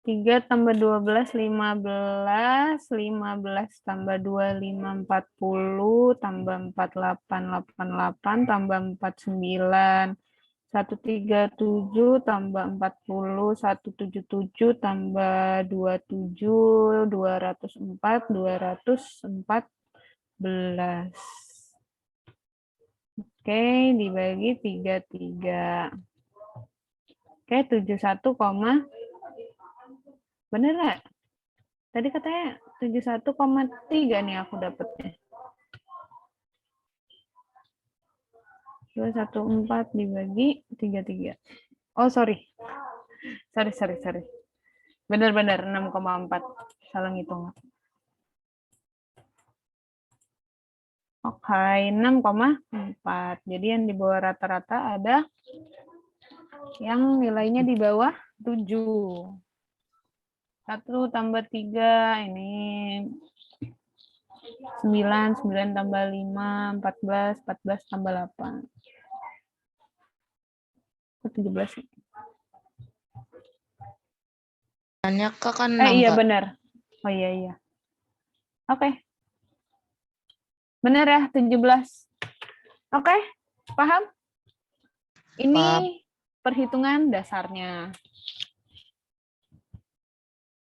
3 tambah 12, 15, 15 tambah 25, 40, tambah 48, 88, tambah 49, 137, tambah 40, 177, tambah 27, 204, 214. Oke, dibagi 33. Oke, 71, bener nggak? Tadi katanya 71,3 nih aku dapetnya. 214 dibagi 33. Oh, sorry. Sorry. Bener-bener 6,4. Salah ngitung. Oke, 6,4. Jadi yang di bawah rata-rata ada yang nilainya di bawah 7. 1 tambah 3, ini 9, 9 tambah 5, 14, 14 tambah 8. 17. Tanya Kak kan 6, Iya Kak. benar. Oh iya. Oke. Benar ya, 17. Oke, paham? Ini Paham. perhitungan dasarnya.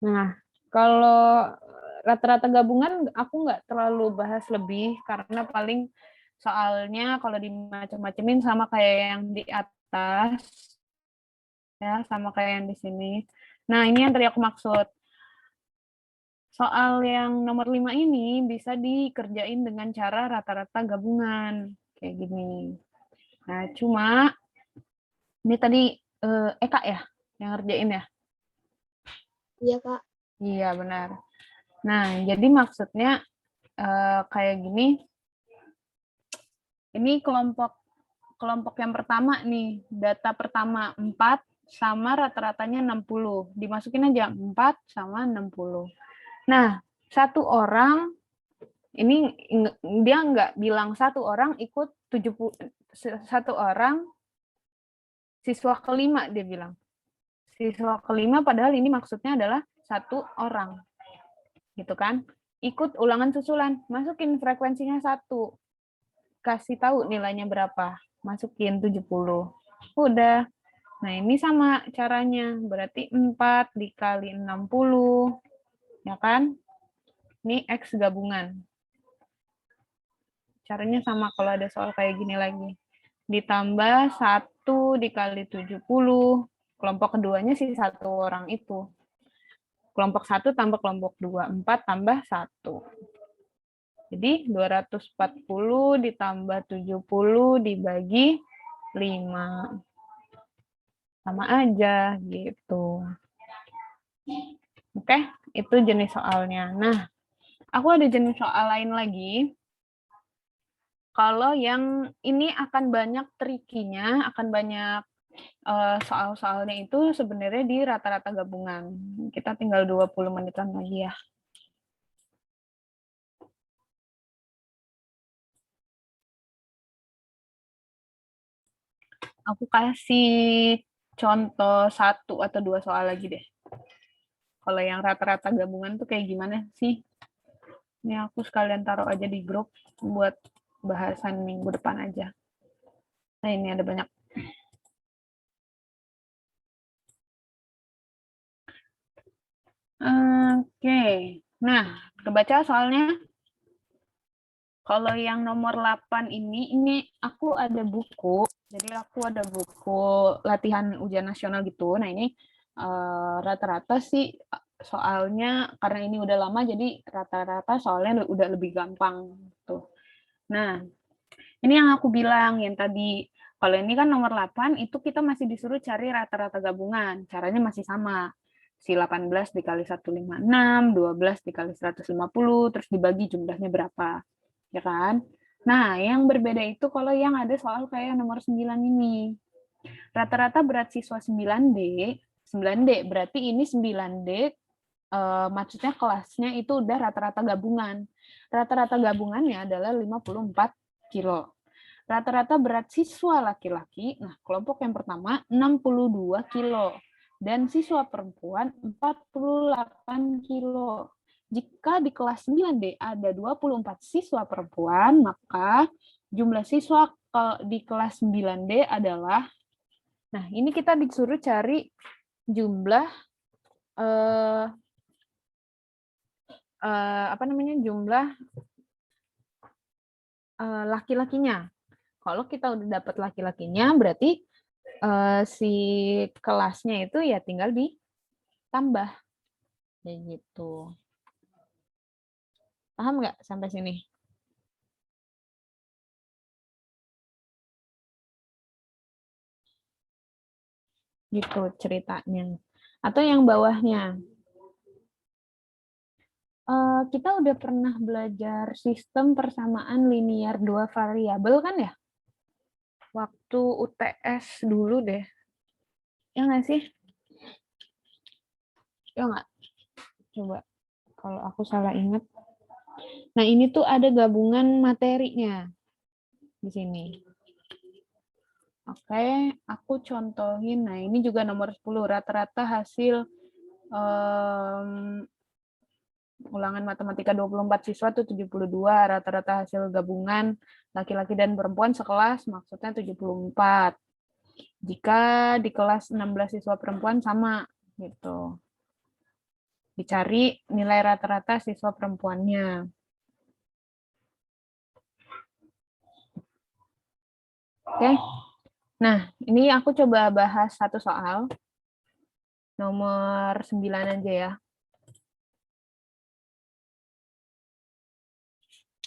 Nah, kalau rata-rata gabungan aku nggak terlalu bahas lebih karena paling soalnya kalau dimacam-macamin sama kayak yang di atas, ya sama kayak yang di sini. Nah, ini yang tadi aku maksud. Soal yang nomor 5 ini bisa dikerjain dengan cara rata-rata gabungan kayak gini. Nah, cuma ini tadi Eka ya yang ngerjain ya? Iya, Kak. Iya, benar. Nah, jadi maksudnya kayak gini. Ini kelompok yang pertama nih, data pertama 4 sama rata-ratanya 60. Dimasukin aja 4 sama 60. Nah, satu orang ini dia nggak bilang satu orang ikut 70, satu orang siswa kelima dia bilang. Siswa kelima padahal ini maksudnya adalah satu orang. Gitu kan? Ikut ulangan susulan, masukin frekuensinya 1. Kasih tahu nilainya berapa. Masukin 70. Udah. Nah, ini sama caranya. Berarti 4 dikali 60. Ya kan? Ini X gabungan. Caranya sama kalau ada soal kayak gini lagi. Ditambah 1 dikali 70. Kelompok keduanya sih satu orang itu. Kelompok 1 tambah kelompok 2. 4 tambah 1. Jadi 240 ditambah 70 dibagi 5. Sama aja gitu. Oke, itu jenis soalnya. Nah, aku ada jenis soal lain lagi. Kalau yang ini akan banyak trikinya, akan banyak soal-soalnya itu sebenarnya di rata-rata gabungan. Kita tinggal 20 menitan lagi ya. Aku kasih contoh 1 atau 2 soal lagi deh. Kalau yang rata-rata gabungan tuh kayak gimana sih? Ini aku sekalian taruh aja di grup buat bahasan minggu depan aja. Nah, ini ada banyak. Oke. Nah, kebaca soalnya. Kalau yang nomor 8 ini aku ada buku. Jadi aku ada buku latihan ujian nasional gitu. Nah, ini rata-rata sih soalnya karena ini udah lama jadi rata-rata soalnya udah lebih gampang gitu. Nah, ini yang aku bilang yang tadi. Kalau ini kan nomor 8 itu kita masih disuruh cari rata-rata gabungan. Caranya masih sama. Si 18 dikali 156, 12 dikali 150, terus dibagi jumlahnya berapa. Ya kan? Nah, yang berbeda itu kalau yang ada soal kayak nomor 9 ini. Rata-rata berat siswa 9D berarti ini 9D maksudnya kelasnya itu udah rata-rata gabungan. Rata-rata gabungannya adalah 54 kilo. Rata-rata berat siswa laki-laki, nah kelompok yang pertama 62 kilo. Dan siswa perempuan 48 kilo. Jika di kelas 9D ada 24 siswa perempuan, maka jumlah siswa di kelas 9D adalah, nah ini kita disuruh cari jumlah jumlah laki-lakinya. Kalau kita udah dapat laki-lakinya, berarti si kelasnya itu ya tinggal ditambah. Kayak gitu. Paham nggak sampai sini? Gitu ceritanya. Atau yang bawahnya. Kita udah pernah belajar sistem persamaan linear 2 variabel kan ya? Waktu UTS dulu deh. Ya nggak sih? Ya nggak? Coba, kalau aku salah ingat. Nah, ini tuh ada gabungan materinya di sini. Oke, aku contohin. Nah, ini juga nomor 10. Rata-rata hasil ulangan matematika 24 siswa itu 72, rata-rata hasil gabungan laki-laki dan perempuan sekelas maksudnya 74. Jika di kelas 16 siswa perempuan sama gitu. Dicari nilai rata-rata siswa perempuannya. Oke. Nah, ini aku coba bahas satu soal. Nomor 9 aja ya.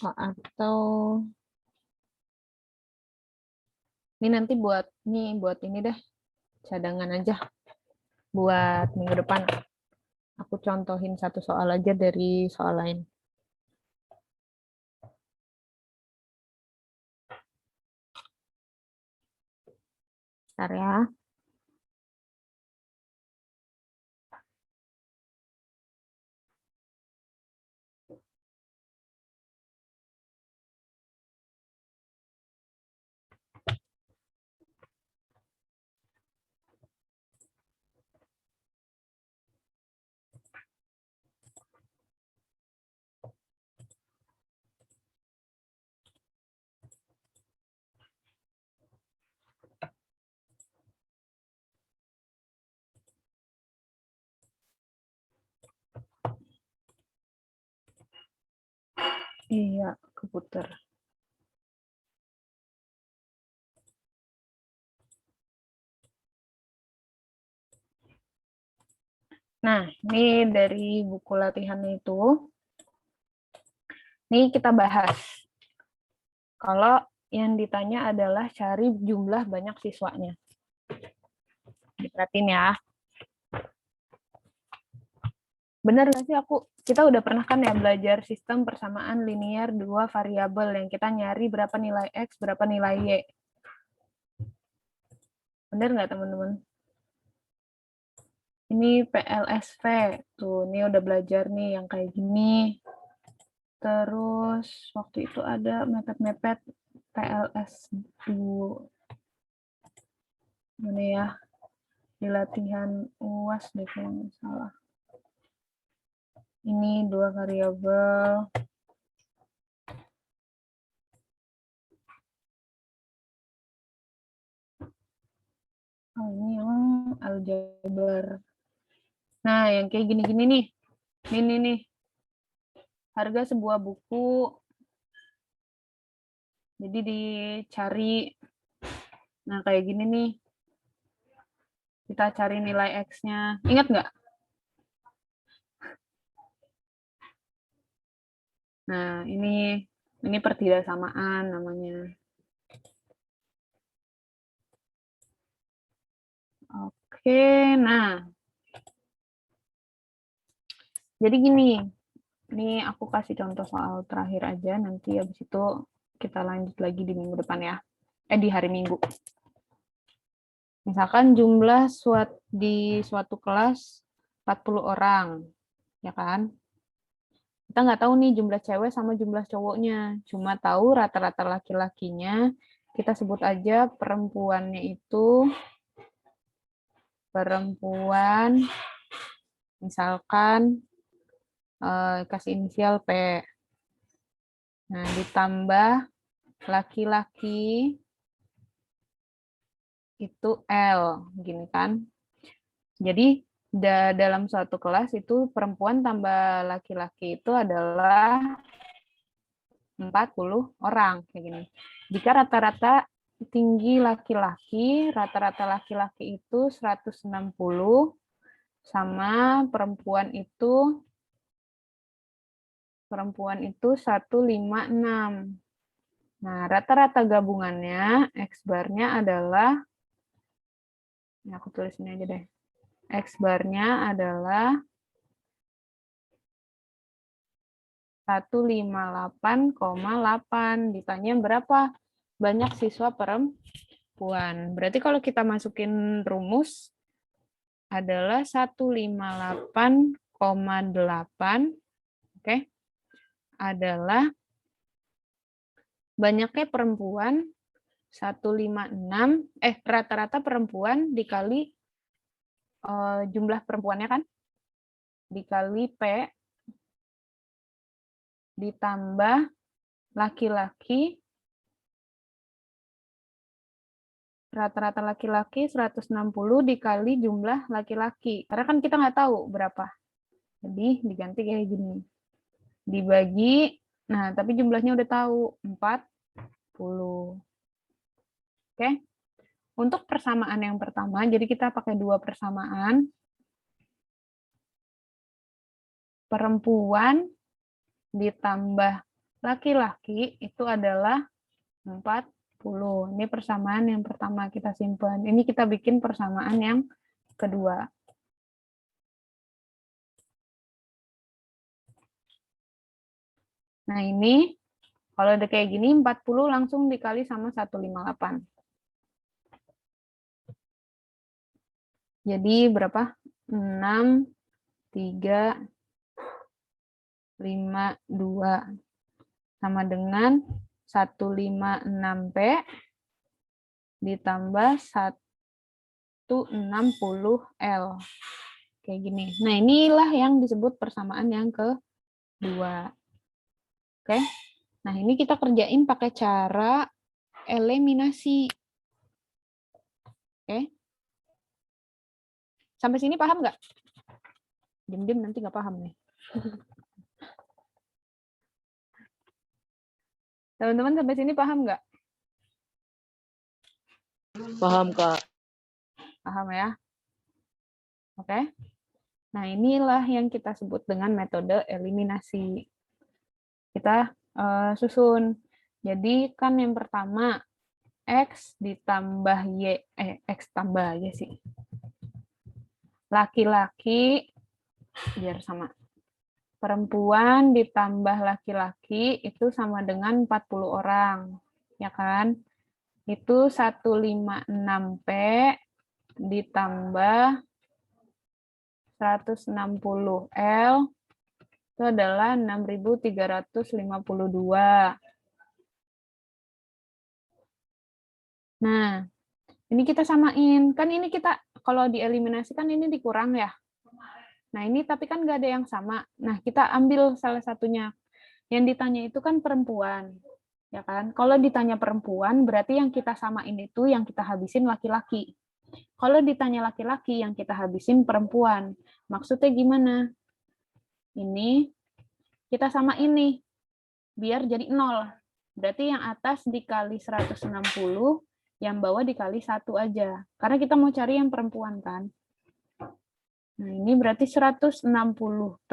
Atau ini nanti buat ini deh. Cadangan aja. Buat minggu depan. Aku contohin satu soal aja dari soal lain. Bentar ya. Iya, keputar. Nah, ini dari buku latihan itu. Ini kita bahas. Kalau yang ditanya adalah cari jumlah banyak siswanya. Diperhatiin ya. Benar nggak sih kita udah pernah kan ya belajar sistem persamaan linear dua variabel yang kita nyari berapa nilai X, berapa nilai Y. Benar nggak teman-teman? Ini PLSV. Tuh, ini udah belajar nih yang kayak gini. Terus waktu itu ada mepet-mepet PLS2. Mana ya? Di latihan UAS deh kalau nggak salah. Ini dua variabel. Oh, ini yang aljabar. Nah, yang kayak gini-gini nih. Ini nih. Harga sebuah buku. Jadi dicari. Nah, kayak gini nih. Kita cari nilai X-nya. Ingat nggak? Nah, ini pertidaksamaan namanya. Oke, nah. Jadi gini, ini aku kasih contoh soal terakhir aja, nanti habis itu kita lanjut lagi di minggu depan ya. Di hari Minggu. Misalkan jumlah di suatu kelas 40 orang, ya kan? Kita nggak tahu nih jumlah cewek sama jumlah cowoknya, cuma tahu rata-rata laki-lakinya, kita sebut aja perempuannya itu perempuan, misalkan kasih inisial P. Nah, ditambah laki-laki itu L, gini kan. Jadi dalam suatu kelas itu perempuan tambah laki-laki itu adalah 40 orang kayak gini. Jika rata-rata tinggi laki-laki, rata-rata laki-laki itu 160 sama perempuan itu 156. Nah, rata-rata gabungannya X bar-nya adalah, ini aku tulis ini aja deh. X bar-nya adalah 158,8. Ditanya berapa banyak siswa perempuan. Berarti kalau kita masukin rumus adalah 158,8, oke, adalah banyaknya perempuan 156, rata-rata perempuan dikali jumlah perempuannya kan, dikali P, ditambah laki-laki rata-rata laki-laki 160 dikali jumlah laki-laki. Karena kan kita nggak tahu berapa. Jadi diganti kayak gini. Dibagi, nah tapi jumlahnya udah tahu, 40. Oke. Untuk persamaan yang pertama, jadi kita pakai 2 persamaan. Perempuan ditambah laki-laki itu adalah 40. Ini persamaan yang pertama kita simpan. Ini kita bikin persamaan yang kedua. Nah ini, kalau udah kayak gini, 40 langsung dikali sama 158. Jadi berapa? 6, 3, 5, 2. Sama dengan 156P ditambah 160L. Kayak gini. Nah, inilah yang disebut persamaan yang kedua. Oke. Nah, ini kita kerjain pakai cara eliminasi. Oke. Sampai sini paham nggak? Diam-diam nanti nggak paham nih. Teman-teman sampai sini paham nggak? Paham, Kak. Paham ya? Oke. Nah, inilah yang kita sebut dengan metode eliminasi. Kita susun. Jadi kan yang pertama X ditambah Y, X tambah Y sih. Laki-laki, biar sama. Perempuan ditambah laki-laki itu sama dengan 40 orang. Ya kan? Itu 156P ditambah 160L itu adalah 6.352. Nah, ini kita samain. Kan ini kita, kalau dieliminasi kan ini dikurang ya. Nah, ini tapi kan nggak ada yang sama. Nah, kita ambil salah satunya. Yang ditanya itu kan perempuan. Ya kan? Kalau ditanya perempuan, berarti yang kita samain itu yang kita habisin laki-laki. Kalau ditanya laki-laki, yang kita habisin perempuan. Maksudnya gimana? Ini kita sama ini biar jadi 0. Berarti yang atas dikali 160, yang bawah dikali 1 aja. Karena kita mau cari yang perempuan kan. Nah, ini berarti 160P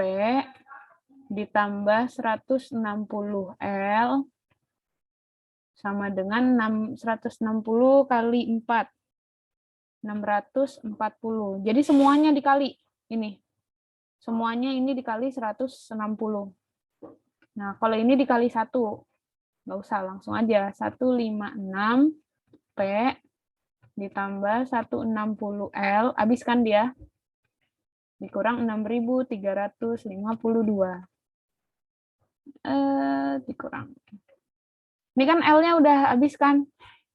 ditambah 160L sama dengan 160 kali 4. 640. Jadi semuanya dikali ini. Semuanya ini dikali 160. Nah, kalau ini dikali 1, nggak usah, langsung aja. 156P ditambah 160L, habiskan dia, dikurang 6.352. Dikurang. Ini kan L-nya udah habis kan?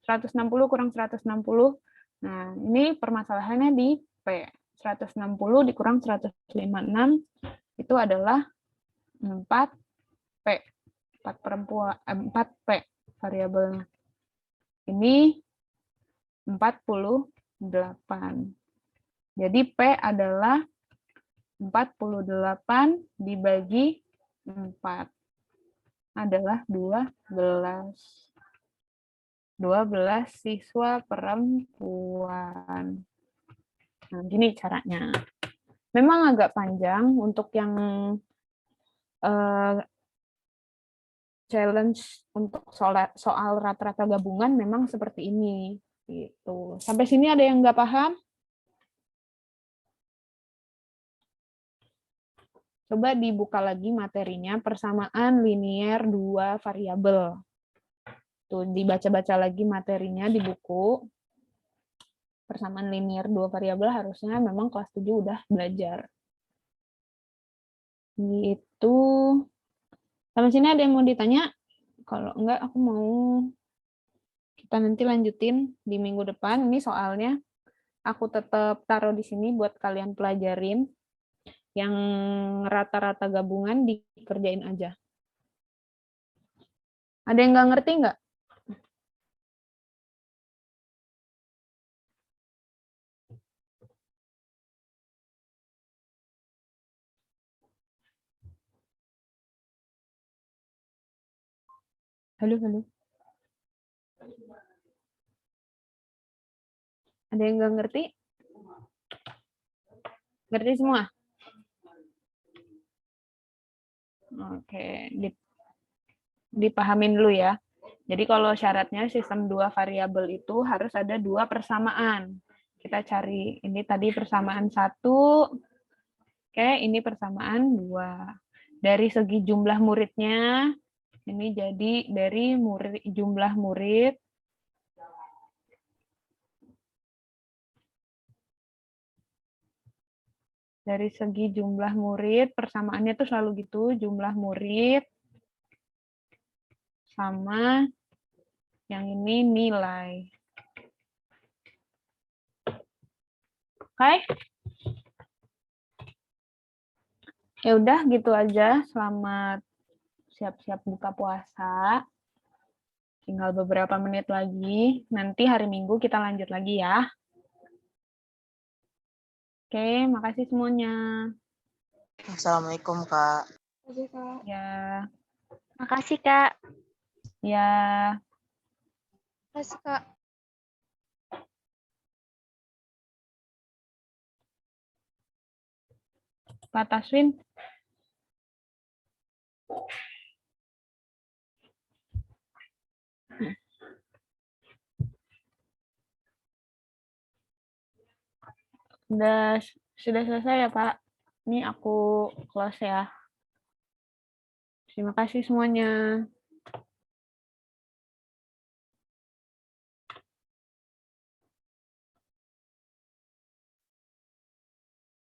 160 kurang 160. Nah, ini permasalahannya di P. 160 dikurang 156 itu adalah 4P. 4 perempuan, 4P variabelnya. Ini 48. Jadi P adalah 48 dibagi 4 adalah 12. 12 siswa perempuan. Nah, gini caranya. Memang agak panjang untuk yang challenge untuk soal rata-rata gabungan memang seperti ini. Gitu. Sampai sini ada yang nggak paham? Coba dibuka lagi materinya, persamaan linier 2 variabel. Tuh, dibaca-baca lagi materinya di buku. Persamaan linier 2 variabel harusnya memang kelas 7 udah belajar. Gitu. Sampai sini ada yang mau ditanya? Kalau enggak, aku mau kita nanti lanjutin di minggu depan. Ini soalnya aku tetap taruh di sini buat kalian pelajarin. Yang rata-rata gabungan dikerjain aja. Ada yang nggak ngerti nggak? Halo, halo. Ada yang nggak ngerti? Ngerti semua? Oke, dipahamin dulu ya. Jadi kalau syaratnya sistem 2 variabel itu harus ada 2 persamaan. Kita cari, ini tadi persamaan 1, oke, ini persamaan 2. Dari segi jumlah muridnya, ini jadi dari jumlah murid dari segi jumlah murid, persamaannya tuh selalu gitu, jumlah murid sama yang ini nilai. Oke? Ya udah gitu aja. Selamat siap-siap buka puasa. Tinggal beberapa menit lagi. Nanti hari Minggu kita lanjut lagi ya. Oke, makasih semuanya. Assalamualaikum, Kak. Oke, Kak. Ya, Makasih, Kak. ya. Makasih, Kak. Pak Taswin. Sudah selesai ya, Pak. Ini aku close ya. Terima kasih semuanya.